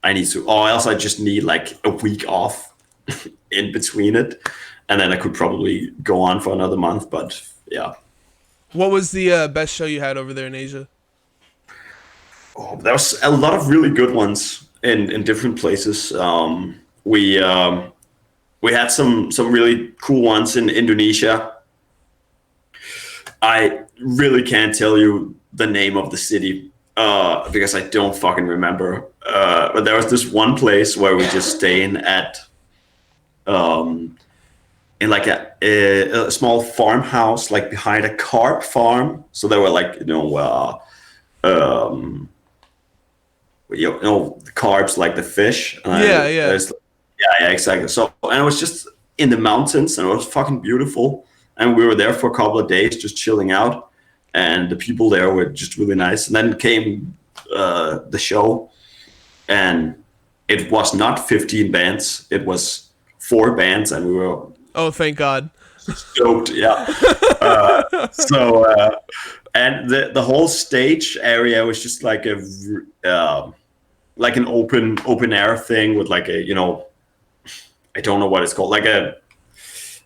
need to, or else I just need like a week off in between it, and then I could probably go on for another month. But yeah. What was the best show you had over there in Asia? Oh, there was a lot of really good ones in different places. We had some really cool ones in Indonesia. I really can't tell you the name of the city because I don't fucking remember. But there was this one place where we just staying at in like a small farmhouse, like behind a carp farm. So there were like um, the carbs, like the fish. Yeah. Yeah, exactly. So, and it was just in the mountains, and it was fucking beautiful. And we were there for a couple of days, just chilling out. And the people there were just really nice. And then came the show, and it was not 15 bands; it was 4 bands, and we were Oh, thank God. stoked. Yeah. And the whole stage area was just like like an open air thing with like I don't know what it's called, like a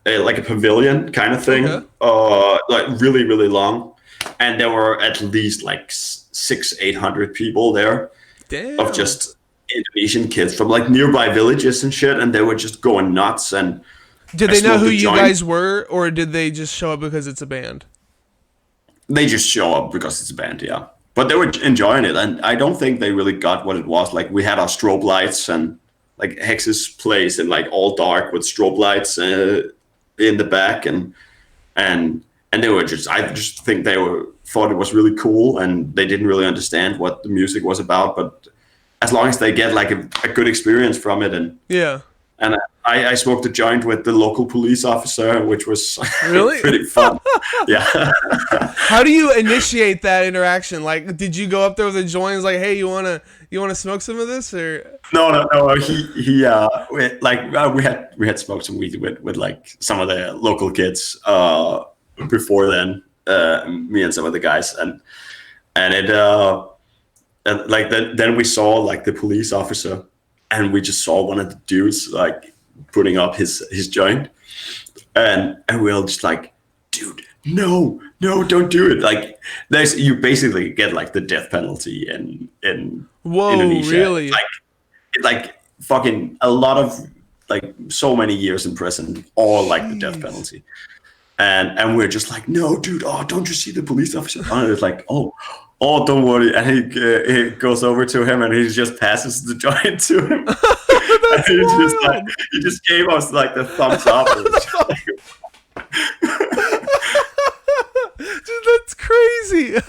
pavilion kind of thing, Okay. like really really long, and there were at least like 800 people there Damn. of just Indonesian kids from like nearby villages and shit, and they were just going nuts. And Did I they know smoked who a you joint. guys were, or did they just show up because it's a band? They just show up because it's a band, yeah. But they were enjoying it, and I don't think they really got what it was. Like we had our strobe lights, and like Hex's place in like all dark with strobe lights in the back, and they were just. I just think they thought it was really cool, and they didn't really understand what the music was about. But as long as they get like a good experience from it, Yeah. and I smoked a joint with the local police officer, which was Really? pretty fun. Yeah. How do you initiate that interaction? Like, did you go up there with a joint? And like, hey, you wanna smoke some of this, or? No. We had smoked some weed with like some of the local kids before then. Me and some of the guys, and it and like then we saw like the police officer, and we just saw one of the dudes like putting up his joint, and we all just like, dude, no, don't do it. Like you basically get like the death penalty in Whoa, Indonesia. really? Like fucking a lot of like so many years in prison, or like the death Jeez. penalty. And we're just like, no, dude, oh, don't you see the police officer? And it's like, oh, don't worry. And he goes over to him, and he just passes the joint to him. And That's wild. he just gave us like the thumbs up. And it's just like, Dude, that's crazy.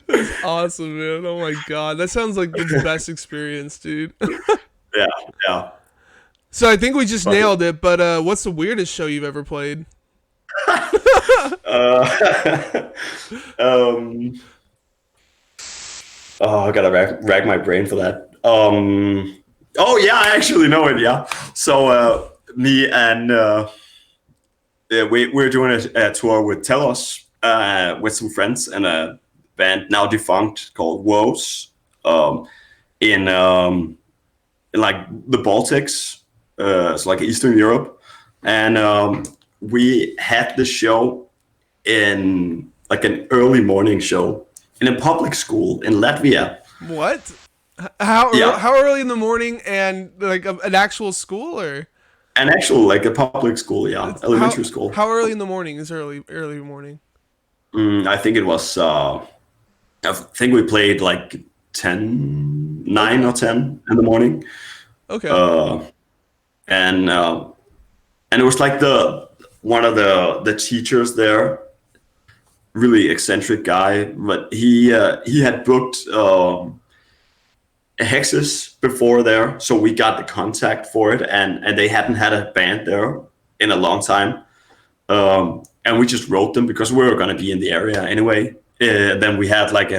That's awesome, man. Oh my God, that sounds like the best experience, dude. yeah. So I think we just nailed it. But what's the weirdest show you've ever played? Oh, I gotta rag my brain for that. Oh yeah, I actually know it. Yeah. So me and we're doing a tour with Telos with some friends and a band now defunct called Woes in like the Baltics, so like Eastern Europe, and we had the show in like an early morning show in a public school in Latvia. What? How Yeah. how early in the morning, and like an actual school, or An actual like a public school, yeah, elementary school. How early in the morning is early morning? I think it was. I think we played like 9 or 10 in the morning, Okay. And it was like one of the teachers there, really eccentric guy, but he had booked Hexes before there, so we got the contact for it, and they hadn't had a band there in a long time, and we just wrote them because we were going to be in the area anyway. Then we had like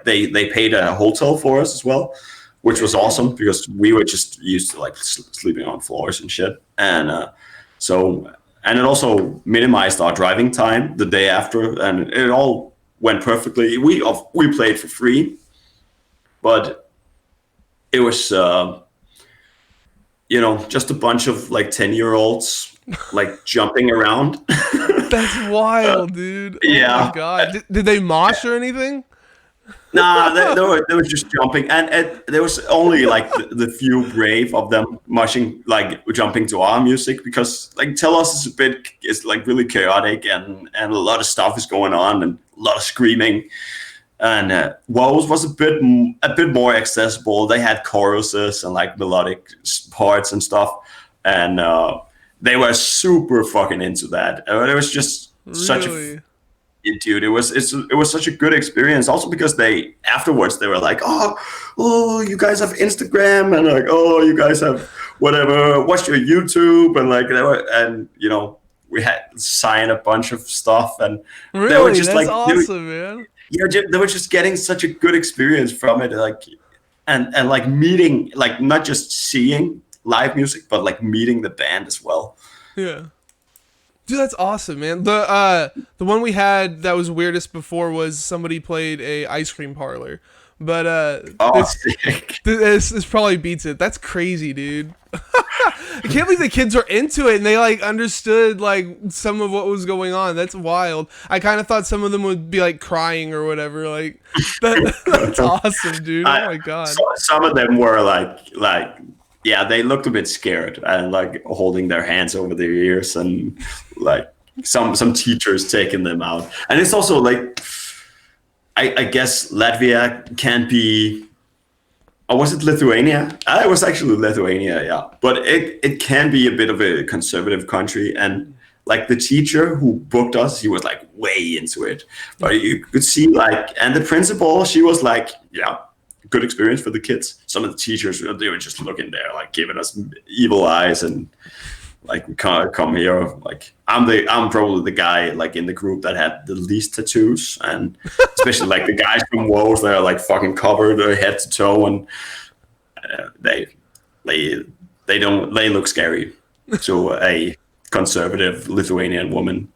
they paid a hotel for us as well, which was awesome because we were just used to like sleeping on floors and shit, and it also minimized our driving time the day after, and it all went perfectly. We played for free, but it was you know, just a bunch of like 10-year-olds like jumping around. That's wild, dude. Oh my Yeah. god. Did they mosh or anything? Nah, they were just jumping, and there was only like the few brave of them mushing, like jumping to our music, because like Telos is like really chaotic, and a lot of stuff is going on, and a lot of screaming. And Woes was a bit more accessible. They had choruses and like melodic parts and stuff, and they were super fucking into that. It was just such a Really? dude, it was such a good experience. Also because they afterwards they were like, oh, you guys have Instagram, and like, oh, you guys have whatever. What's your YouTube? And like they were, and you know, we had signed a bunch of stuff, and they were Really? just That's like, awesome, man. they were just getting such a good experience from it, like, and like meeting, like not just seeing live music, but like meeting the band as well. Yeah. Dude, that's awesome, man. The one we had that was weirdest before was somebody played a ice cream parlor. But Oh, sick. this probably beats it. That's crazy, dude. I can't believe the kids were into it and they like understood like some of what was going on. That's wild. I kind of thought some of them would be like crying or whatever. Like that's awesome, dude. Oh my god. Some of them were like yeah, they looked a bit scared and like holding their hands over their ears, and like some teachers taking them out. And it's also like I guess Latvia can be, or was it Lithuania? It was actually Lithuania, yeah. But it can be a bit of a conservative country, and like the teacher who booked us, he was like way into it. But you could see like, and the principal, she was like, yeah, good experience for the kids. Some of the teachers, they were just looking there, like giving us evil eyes, and like we can't come here. Like I'm probably the guy like in the group that had the least tattoos, and especially like the guys from Woes, they're like fucking covered head to toe, and they they look scary to a conservative Lithuanian woman.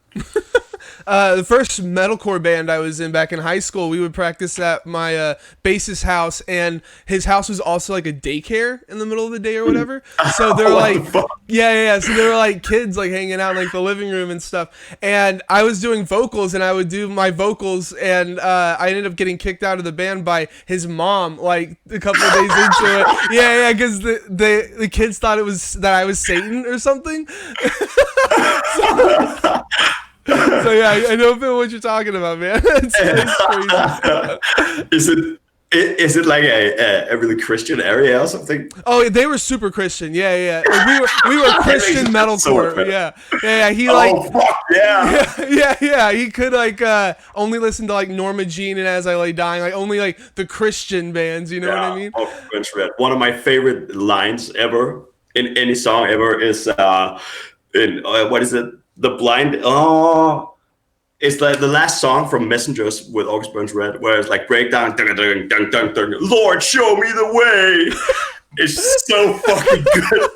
The first metalcore band I was in back in high school, we would practice at my bassist's house, and his house was also like a daycare in the middle of the day or whatever. So they're like, yeah. So there were like kids like hanging out in like the living room and stuff. And I was doing vocals, and I would do my vocals, and I ended up getting kicked out of the band by his mom like a couple of days into it. Yeah, because the kids thought it was that I was Satan or something. So yeah, I know what you're talking about, man. It's crazy. Is it like a really Christian area or something? Oh, they were super Christian. Yeah. Like, we were Christian metalcore. So Yeah. He like, fuck yeah. Yeah. He could like only listen to like Norma Jean and As I Lay Dying, like only like the Christian bands. You know what I mean? One of my favorite lines ever in any song ever is in what is it? The blind. Oh, it's like the last song from Messengers with August Burns Red, where it's like breakdown, dun, dun, dun, dun, dun, Lord, show me the way. It's so fucking good.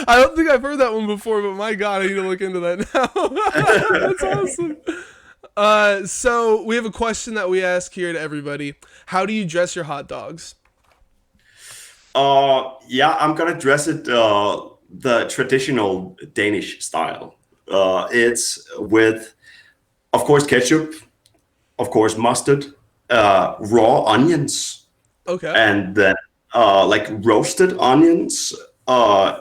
I don't think I've heard that one before, but my god, I need to look into that now. That's awesome. So we have a question that we ask here to everybody. How do you dress your hot dogs? Yeah, I'm gonna dress it the traditional Danish style. It's with, of course, ketchup, of course, mustard, raw onions, Okay. and then like roasted onions.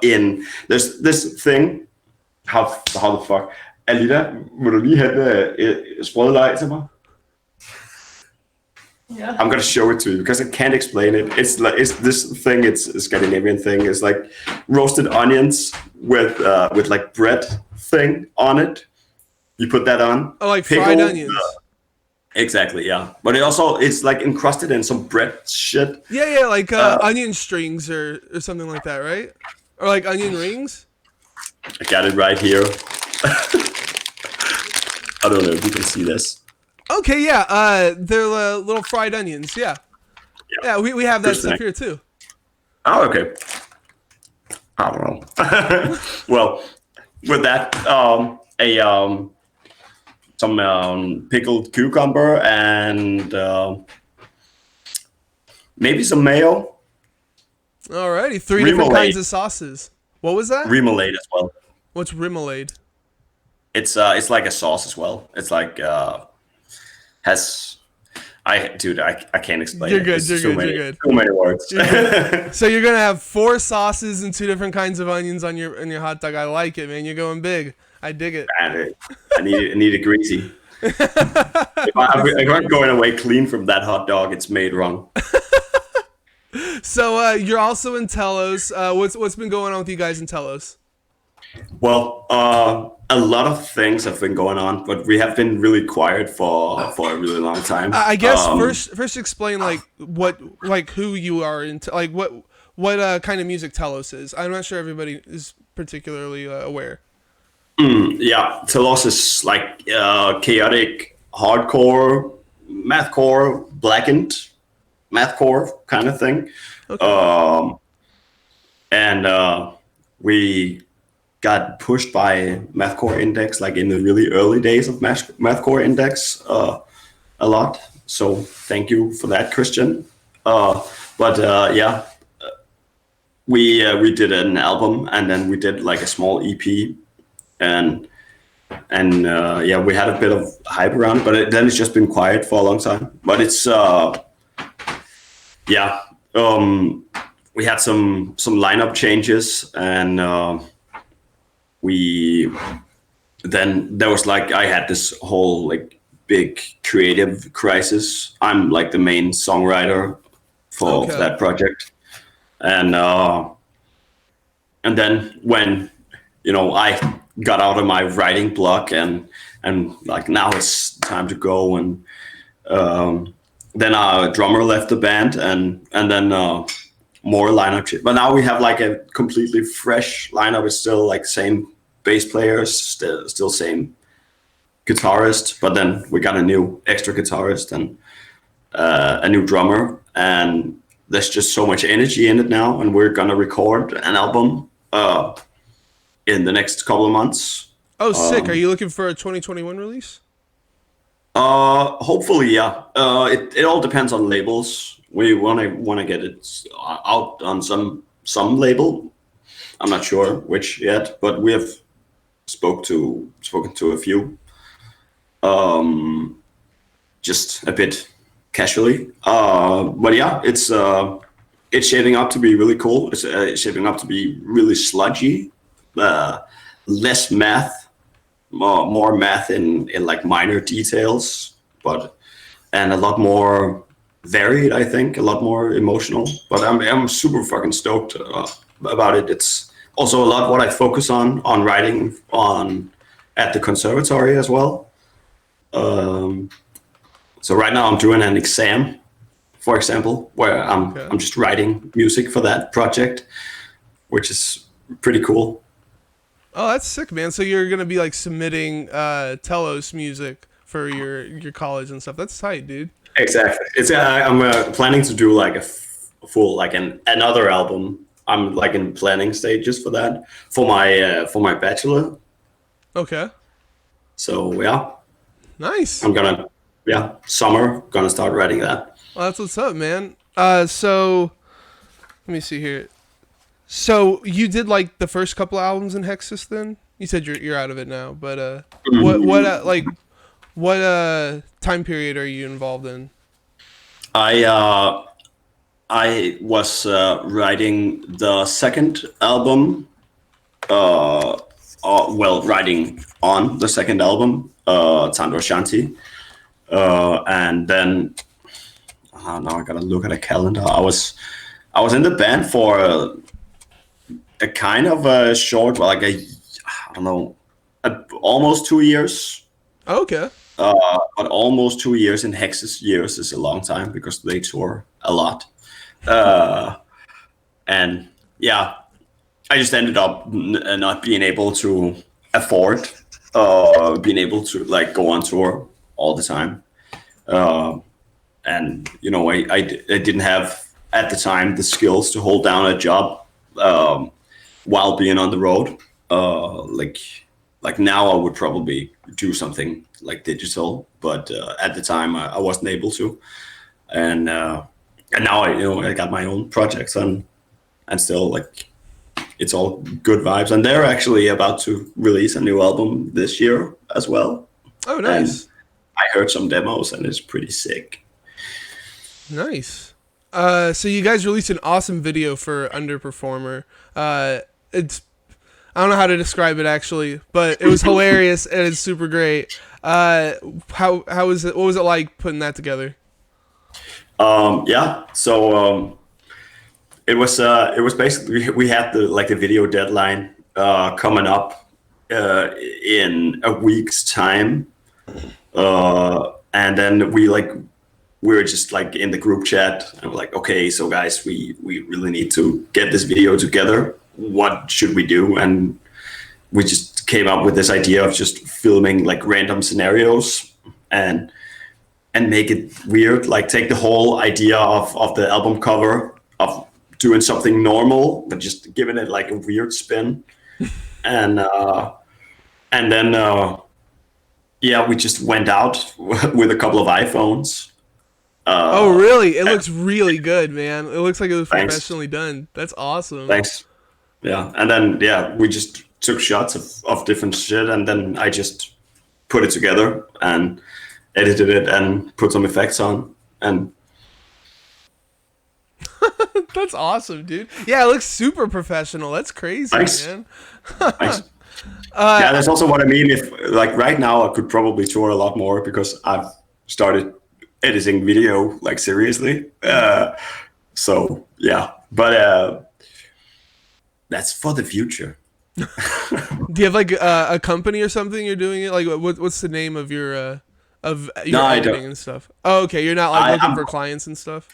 In there's this thing. How the fuck? Alida, vil du lige hente sprød leg til mig? Yeah. I'm gonna show it to you because I can't explain it. It's like this thing. It's a Scandinavian thing. It's like roasted onions with like bread thing on it. You put that on. Oh, like fried onions. Exactly, yeah. But it's like encrusted in some bread shit. Yeah, like onion strings or something like that, right? Or like onion rings. I got it right here. I don't know if you can see this. Okay, yeah. They're little fried onions. Yeah. Yeah, we have that stuff here too. Oh, okay. I don't know. Well, with that, some pickled cucumber and maybe some mayo. Alrighty, three different Remoulade. kinds of sauces. What was that? Remoulade as well. What's remoulade? It's like a sauce as well. It's like has I can't explain You're it. good. It's You're too good. many You're good. too many words. You're good. So you're gonna have 4 sauces and 2 different kinds of onions on your hot dog. I like it, man. You're going big. I dig it. And I need it greasy. If I'm going away clean from that hot dog, it's made wrong. So you're also in Telos. What's been going on with you guys in Telos? Well, a lot of things have been going on, but we have been really quiet for a really long time. I guess first explain who you are into, like what kind of music Telos is. I'm not sure everybody is particularly aware. Yeah, Telos is like chaotic, hardcore, mathcore, blackened mathcore kind of thing. Okay. And we got pushed by Mathcore Index, like in the really early days of Mathcore Index, a lot. So thank you for that, Christian. We did an album, and then we did like a small EP, and we had a bit of hype around it, but then it's just been quiet for a long time. But it's we had some lineup changes, and then there was like I had this whole like big creative crisis. I'm like the main songwriter for that project, and then when I got out of my writing block and like now it's time to go, and then our drummer left the band, and then more lineup. But now we have like a completely fresh lineup. It's still like same bass players, still same guitarist, but then we got a new extra guitarist and a new drummer, and there's just so much energy in it now, and we're gonna record an album in the next couple of months. Oh, sick! Are you looking for a 2021 release? Hopefully, yeah. It all depends on labels. We wanna get it out on some label. I'm not sure which yet, but we have spoken to a few, just a bit casually. But yeah, it's shaping up to be really cool. It's shaping up to be really sludgy, less math, more math in like minor details, and a lot more varied. I think a lot more emotional. But I'm super fucking stoked about it. It's also a lot what I focus on writing at the conservatory as well. So right now I'm doing an exam, for example, where I'm just writing music for that project, which is pretty cool. Oh, that's sick, man. So you're gonna be like submitting Telos music for your college and stuff. That's tight, dude. Exactly. It's I'm planning to do like a full like another album. I'm like in planning stages for that for my bachelor. Okay. So yeah, Nice. I'm gonna summer gonna start writing that. Well, that's what's up, man. So let me see here. So you did like the first couple albums in Hexus, then? You said you're out of it now, but what time period are you involved in? I was writing the second album. Writing on the second album, Tandor Shanti, and then now I gotta look at a calendar. I was in the band for a kind of a short, like I don't know, almost 2 years. Okay. But almost 2 years in Hex's years is a long time because they tour a lot. And yeah, I just ended up not being able to afford being able to like go on tour all the time. And I didn't have at the time the skills to hold down a job while being on the road. Like now I would probably do something like digital, but at the time I wasn't able to. And now I got my own projects, and and still like it's all good vibes. And they're actually about to release a new album this year as well. Oh, And nice. I heard some demos and it's pretty sick. Nice. So you guys released an awesome video for Underperformer. It's I don't know how to describe it actually, but it was hilarious and it's super great. How was it? What was it like putting that together? Yeah. So it was basically we had the video deadline coming up in a week's time, and then we were just like in the group chat and we're like, okay, so guys, we really need to get this video together. What should we do? And we just came up with this idea of just filming like random scenarios and make it weird, like take the whole idea of the album cover of doing something normal but just giving it like a weird spin. and then yeah, we just went out with a couple of iPhones. Oh, really? It looks really good, man. It looks like it was Thanks. professionally done. That's awesome. Thanks. Yeah, and then yeah, we just took shots of different shit, and then I just put it together and edited it and put some effects on. And That's awesome, dude. Yeah, it looks super professional. That's crazy, Thanks. man. thanks. Yeah, that's also what I mean. If like right now, I could probably tour a lot more because I've started editing video like seriously. So yeah, but that's for the future. Do you have like a company or something you're doing it? Like, what's the name of your No, I editing don't. and stuff? Oh, okay. You're not like I- looking I'm- for clients and stuff.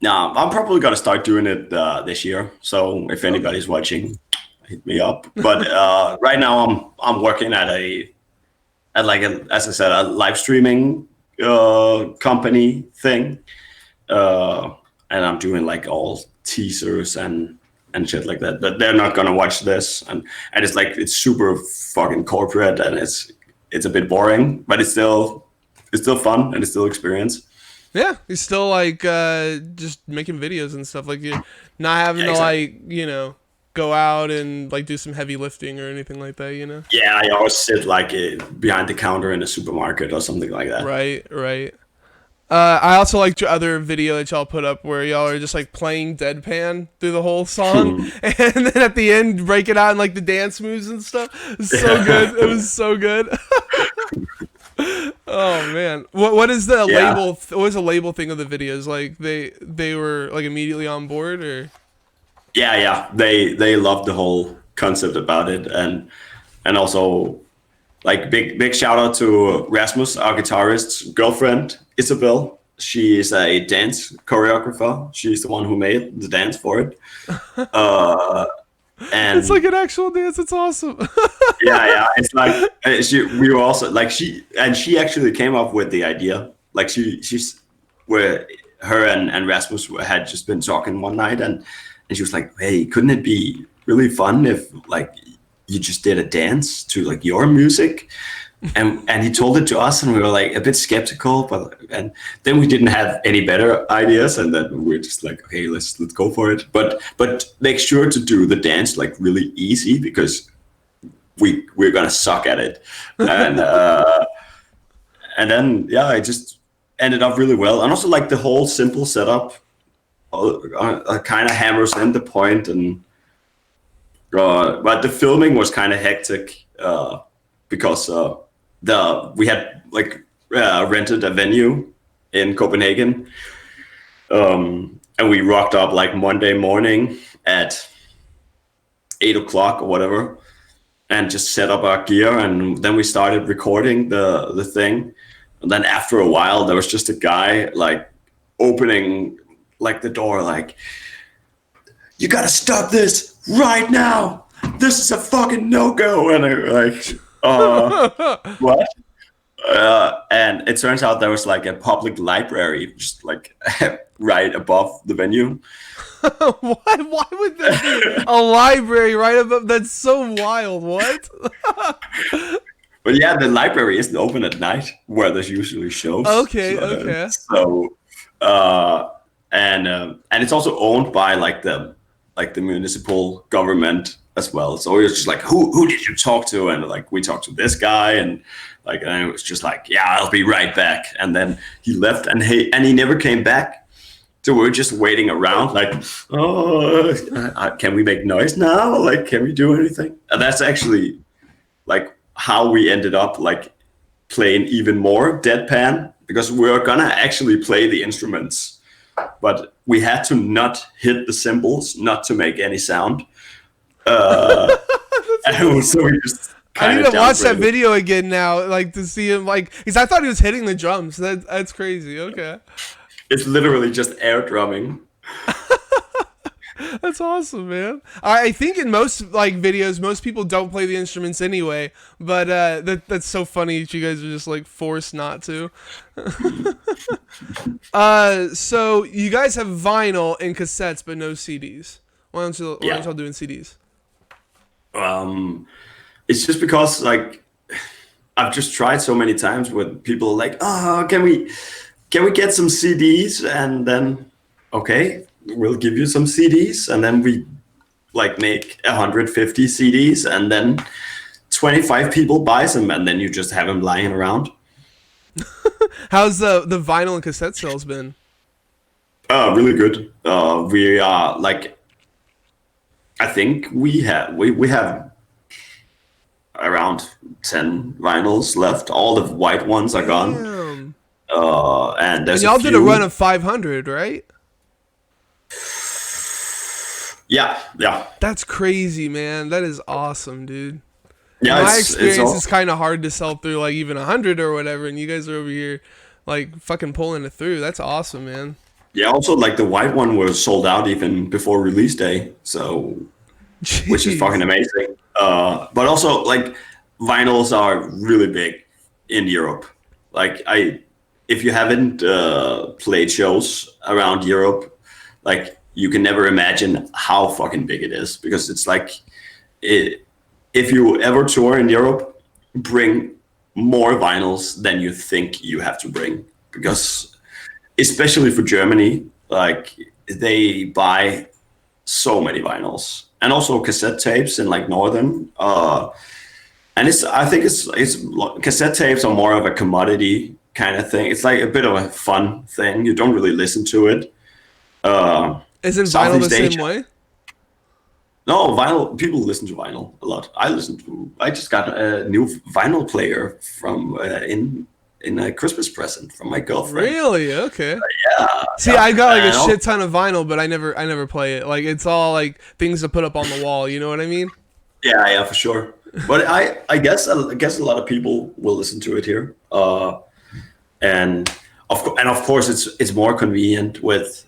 No, I'm probably gonna start doing it this year. So if anybody's watching, hit me up. But right now, I'm working at as I said, a live streaming company thing, and I'm doing like all teasers and shit like that. But they're not gonna watch this, and it's super fucking corporate, and it's a bit boring, but it's still fun and it's still experience. Yeah, you're still like just making videos and stuff. Like you're not having Yeah, to exactly. like go out and like do some heavy lifting or anything like that. Yeah, I always sit like behind the counter in a supermarket or something like that. Right, right. I also liked your other video that y'all put up where y'all are just like playing deadpan through the whole song, and then at the end break it out in like the dance moves and stuff. It was so good. It was so good. Oh man, what is the Yeah. label? What was the label thing of the videos? Like they were like immediately on board, or Yeah. They loved the whole concept about it, and also like big shout out to Rasmus, our guitarist's girlfriend, Isabel. She is a dance choreographer. She's the one who made the dance for it. And it's like an actual dance. It's awesome. yeah, it's like we were also like she actually came up with the idea. Like she's where her and Rasmus had just been talking one night, and she was like, hey, couldn't it be really fun if like you just did a dance to like your music? And he told it to us, and we were like a bit skeptical, and then we didn't have any better ideas, and then we're just like, okay, let's go for it. But make sure to do the dance like really easy, because we're gonna suck at it. And then yeah, it just ended up really well, and also like the whole simple setup kind of hammers in the point, and but the filming was kind of hectic because we had like rented a venue in Copenhagen, and we rocked up like Monday morning at 8 o'clock or whatever, and just set up our gear, and then we started recording the thing. And then after a while, there was just a guy like opening like the door, like, you gotta stop this right now. This is a fucking no-go. And I like, what? And it turns out there was like a public library just like right above the venue. Why would there be a library right above? That's so wild. What? But yeah, the library isn't open at night where there's usually shows. Okay, okay. So, and it's also owned by like the like the municipal government as well. So it was just like, who did you talk to? And like, we talked to this guy, and like, and it was just like, yeah, I'll be right back. And then he left, and he never came back. So we were just waiting around, like, oh, can we make noise now? Like, can we do anything? And that's actually like how we ended up like playing even more deadpan, because we were gonna actually play the instruments, but we had to not hit the cymbals, not to make any sound. And so we just I need to watch that video again now, like to see him, like, because I thought he was hitting the drums. That's crazy. Okay. It's literally just air drumming. That's awesome, man. I think in most like videos, most people don't play the instruments anyway, but that's so funny that you guys are just like forced not to. So you guys have vinyl and cassettes, but no CDs. Why aren't y'all doing CDs? It's just because like I've just tried so many times with people like, oh, can we get some CDs? And then, okay, we'll give you some CDs. And then we like make 150 CDs, and then 25 people buys them, and then you just have them lying around. How's the vinyl and cassette sales been? Really good. We are like, I think we have around 10 vinyls left. All the white ones are gone. Damn. And there's y'all did a run of 500, right? Yeah. That's crazy, man. That is awesome, dude. Yeah, my experience is kind of hard to sell through like even 100 or whatever, and you guys are over here like fucking pulling it through. That's awesome, man. Yeah, also like the white one was sold out even before release day, so Jeez. Which is fucking amazing. But also like vinyls are really big in Europe. Like if you haven't played shows around Europe, like you can never imagine how fucking big it is, because it's like if you ever tour in Europe, bring more vinyls than you think you have to bring, because especially for Germany, like they buy so many vinyls, and also cassette tapes in like Northern. And I think it's cassette tapes are more of a commodity kind of thing. It's like a bit of a fun thing. You don't really listen to it. Isn't vinyl the same way? No, vinyl. People listen to vinyl a lot. I just got a new vinyl player from in a Christmas present from my girlfriend. Really? Okay. Yeah. See, I got like a shit ton of vinyl, but I never play it. Like it's all like things to put up on the wall. You know what I mean? Yeah, for sure. But I guess a lot of people will listen to it here. And of course it's more convenient with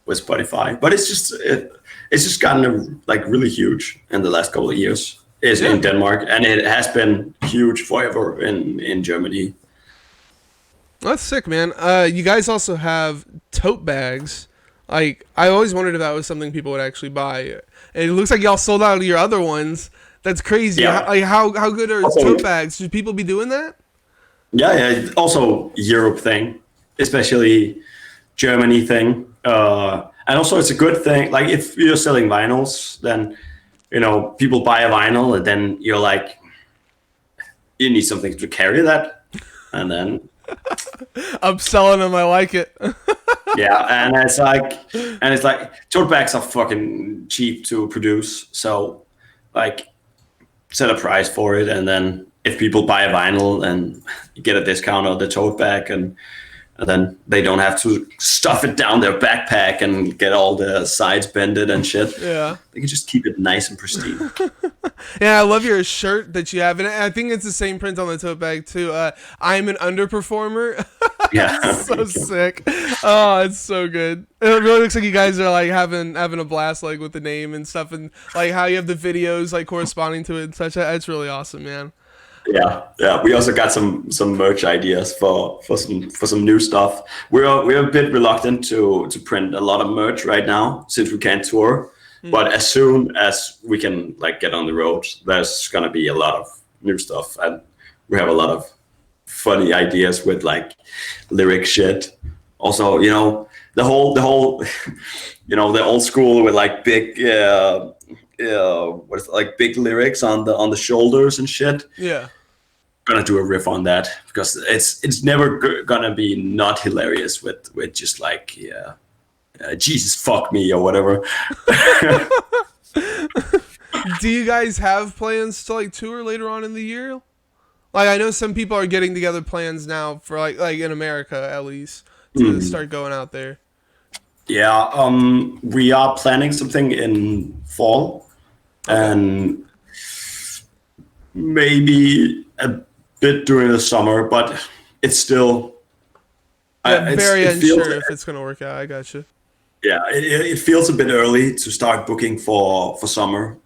Spotify. But it's just gotten like really huge in the last couple of years. In Denmark, and it has been huge forever in Germany. That's sick, man. You guys also have tote bags. Like I always wondered if that was something people would actually buy. And it looks like y'all sold out of your other ones. That's crazy. Yeah. How good are tote bags? Should people be doing that? Yeah. Also Europe thing, especially Germany thing. And also it's a good thing. Like if you're selling vinyls, then people buy a vinyl, and then you're like, you need something to carry that, and then I'm selling them. I like it. Yeah, and it's like tote bags are fucking cheap to produce, so like set a price for it, and then if people buy a vinyl, and you get a discount on the tote bag, and then they don't have to stuff it down their backpack and get all the sides bended and shit. Yeah. They can just keep it nice and pristine. Yeah, I love your shirt that you have. And I think it's the same print on the tote bag, too. I'm an underperformer. Yeah. So sick. Oh, it's so good. It really looks like you guys are like having a blast like with the name and stuff, and like how you have the videos like corresponding to it and such. It's really awesome, man. Yeah. We also got some merch ideas for some new stuff. We're a bit reluctant to print a lot of merch right now since we can't tour. But as soon as we can like get on the road, there's gonna be a lot of new stuff, and we have a lot of funny ideas with like lyric shit. Also, the whole the old school with like big like big lyrics on the shoulders and shit. Yeah. Gonna do a riff on that because it's never gonna be not hilarious with just like Jesus fuck me or whatever. Do you guys have plans to like tour later on in the year? Like I know some people are getting together plans now for like in America at least to start going out there. Yeah, we are planning something in fall, and maybe a bit during the summer, but it's still Very unsure if it's gonna work out. I gotcha. Yeah, it feels a bit early to start booking for summer,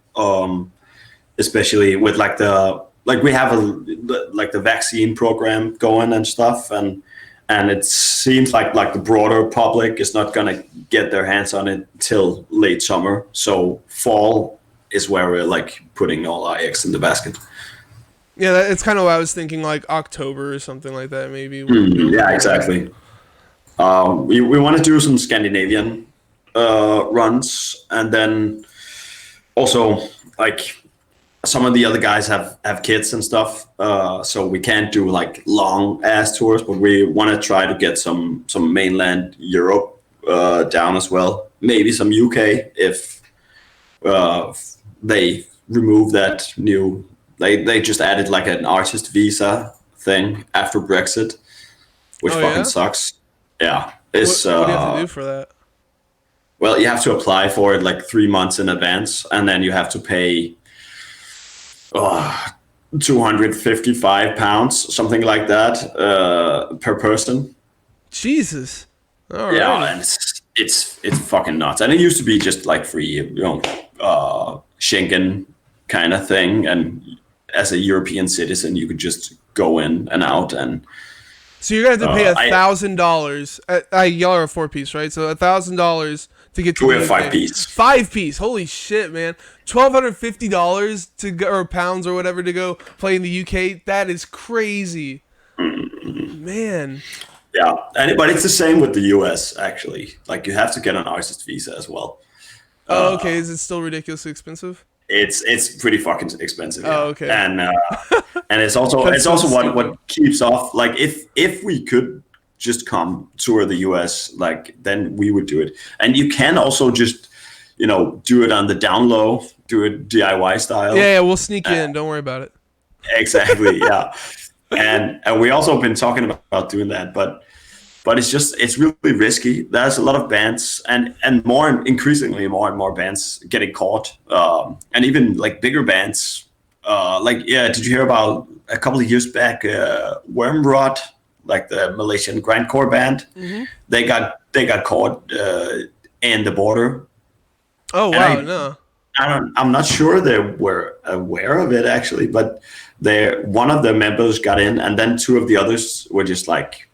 especially with we have the vaccine program going and stuff, and it seems like the broader public is not gonna get their hands on it till late summer. So fall is where we're like putting all our eggs in the basket. Yeah, it's kind of what I was thinking, like October or something like that, maybe. Yeah, exactly. We want to do some Scandinavian runs, and then also like some of the other guys have kids and stuff, so we can't do like long ass tours, but we want to try to get some mainland Europe down as well, maybe some UK if they remove that new, they just added like an artist visa thing after Brexit, which fucking sucks. Yeah, it's what do you have to do for that? Well, you have to apply for it like 3 months in advance, and then you have to pay £255, something like that, per person. Jesus. All right. Yeah, and it's fucking nuts. And it used to be just like free, Schengen kind of thing, and as a European citizen, you could just go in and out. And so you're gonna have to pay $1,000. Y'all are a 4-piece, right? So $1,000 to get to. We're 5-piece. 5-piece. Holy shit, man! $1,250 to go, or pounds or whatever, to go play in the UK. That is crazy, man. Yeah, but it's the same with the US actually. Like you have to get an artist visa as well. Oh, okay. Is it still ridiculously expensive? It's pretty fucking expensive. Yeah. Oh, okay. And it's also what keeps off. Like if we could just come tour the US, like then we would do it. And you can also just do it on the down low, do it DIY style. Yeah, we'll sneak in. Don't worry about it. Exactly. Yeah. and we also been talking about doing that, but it's really risky. There's a lot of bands and increasingly more and more bands getting caught, and even like bigger bands. Did you hear about a couple of years back, Wormrot, like the Malaysian grindcore band? Mm-hmm. They got caught in the border. Oh wow! No. I'm not sure they were aware of it actually, but one of the members got in, and then 2 of the others were just like,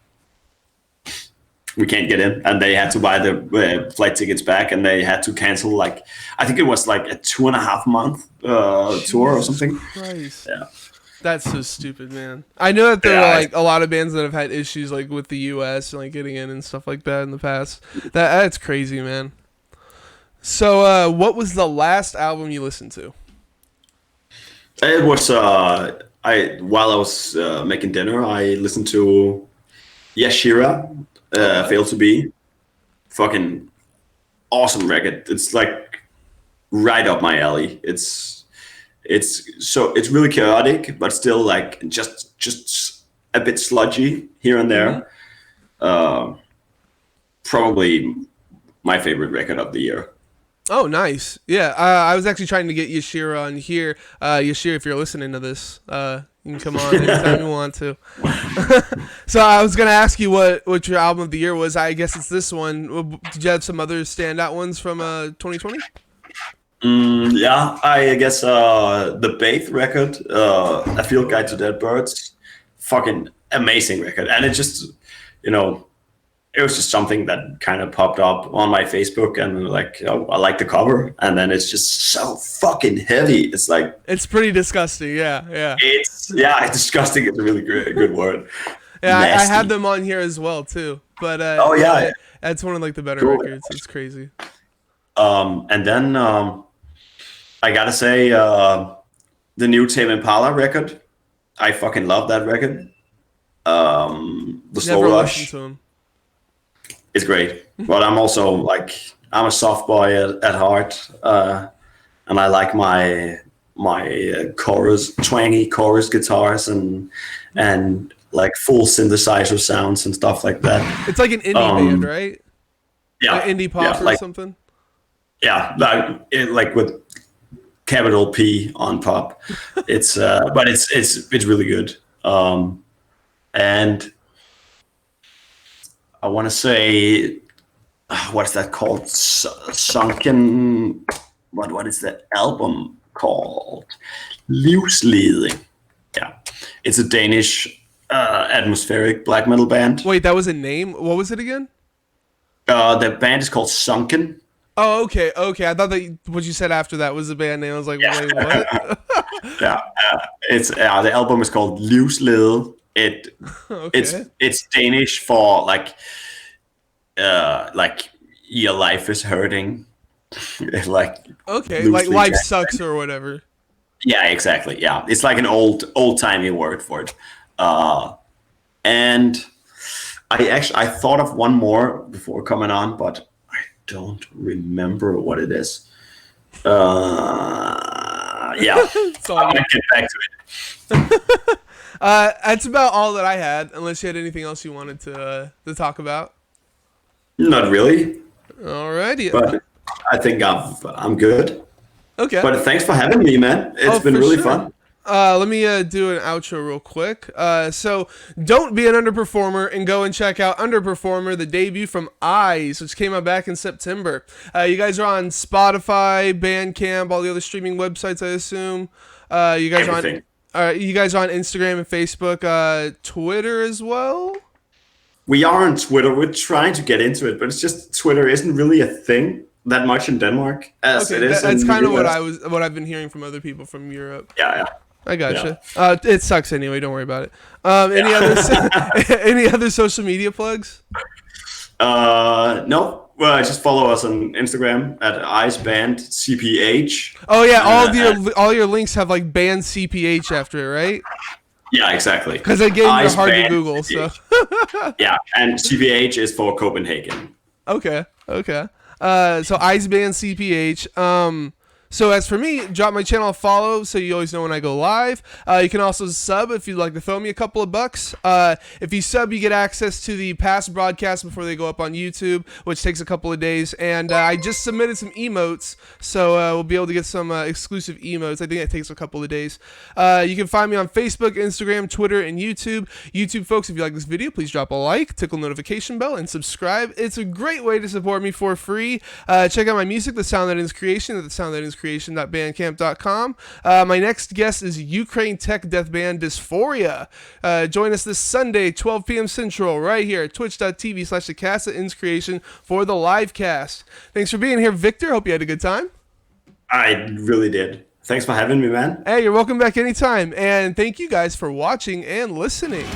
we can't get in, and they had to buy the flight tickets back, and they had to cancel like, I think it was like a 2.5 month tour or something. Christ. Yeah. That's so stupid, man. I know that there are like a lot of bands that have had issues like with the US and like getting in and stuff like that in the past. That's crazy, man. So what was the last album you listened to? It was while I was making dinner, I listened to Yashira, Fail to Be. Fucking awesome record. It's like right up my alley. It's really chaotic, but still like just a bit sludgy here and there. Mm-hmm. Probably my favorite record of the year. Oh, nice. Yeah, I was actually trying to get Yashira on here. Yashira, if you're listening to this, you can come on anytime you want to. So I was going to ask you what your album of the year was. I guess it's this one. Did you have some other standout ones from 2020? Yeah, I guess the Bath record, A Field Guide to Dead Birds, fucking amazing record. And it just, it was just something that kind of popped up on my Facebook, and like, I like the cover, and then it's just so fucking heavy. It's like, it's pretty disgusting. Yeah. It's disgusting is a really good word. Yeah, I nasty. had them on here as well too. But Oh yeah, that's one of like the better cool. records. It's crazy. And then I gotta say, the new Tame Impala record. I fucking love that record. The Slow Never Rush listened to them. is great, but I'm also like I'm a soft boy at heart, and I like my twangy chorus guitars and like full synthesizer sounds and stuff like that. It's like an indie band, right? Yeah, Like indie pop or like, something. yeah, like with capital P on pop. It's but it's really good. And I want to say, what's that called? Sunken. What is the album called? Livsleding. Yeah, it's a Danish atmospheric black metal band. Wait, that was a name? What was it again? The band is called Sunken. Oh, okay. I thought that what you said after that was the band name. I was like, wait, what? Yeah, it's the album is called Livslede. Okay. It's Danish for like your life is hurting, like Okay, like loosely life translated. sucks or whatever. Yeah, exactly. Yeah, it's like an old timey word for it. And I thought of one more before coming on, but I don't remember what it is. Yeah, It's all I'll good. get back to it. That's about all that I had. Unless you had anything else you wanted to talk about. Not really, Alrighty. but I think I'm good. Okay. But thanks for having me, man. It's been for really sure. fun. Let me do an outro real quick. So don't be an underperformer and go and check out Underperformer, the debut from EYES, which came out back in September. You guys are on Spotify, Bandcamp, all the other streaming websites, I assume. You guys Everything. are on. You guys are on Instagram and Facebook, Twitter as well. We are on Twitter. We're trying to get into it, but it's just Twitter isn't really a thing that much in Denmark as it is. That's in kind the of US. what I've been hearing from other people from Europe. Yeah. I gotcha. It sucks anyway. Don't worry about it. Any other any other social media plugs? No. Well, just follow us on Instagram at IceBandCPH. Oh yeah, all your links have like band CPH after it, right? Yeah, exactly. Because again, they're hard to Iceband Google. So CPH. Yeah, and CPH is for Copenhagen. okay. So Iceband CPH. So as for me, drop my channel a follow so you always know when I go live. You can also sub if you'd like to throw me a couple of bucks. If you sub, you get access to the past broadcasts before they go up on YouTube, which takes a couple of days. And I just submitted some emotes, so we'll be able to get some exclusive emotes. I think it takes a couple of days. You can find me on Facebook, Instagram, Twitter, and YouTube. YouTube folks, if you like this video, please drop a like, tickle notification bell, and subscribe. It's a great way to support me for free. Check out my music, The Sound That Is Creation, at thesoundthatiscreation.bandcamp.com. My next guest is Ukraine tech death band Dysphoria. Join us this Sunday, 12 p.m. Central, right here at twitch.tv/The Kaas of EYES for the live cast. Thanks for being here, Victor. Hope you had a good time. I really did. Thanks for having me, man. Hey, you're welcome back anytime. And thank you guys for watching and listening.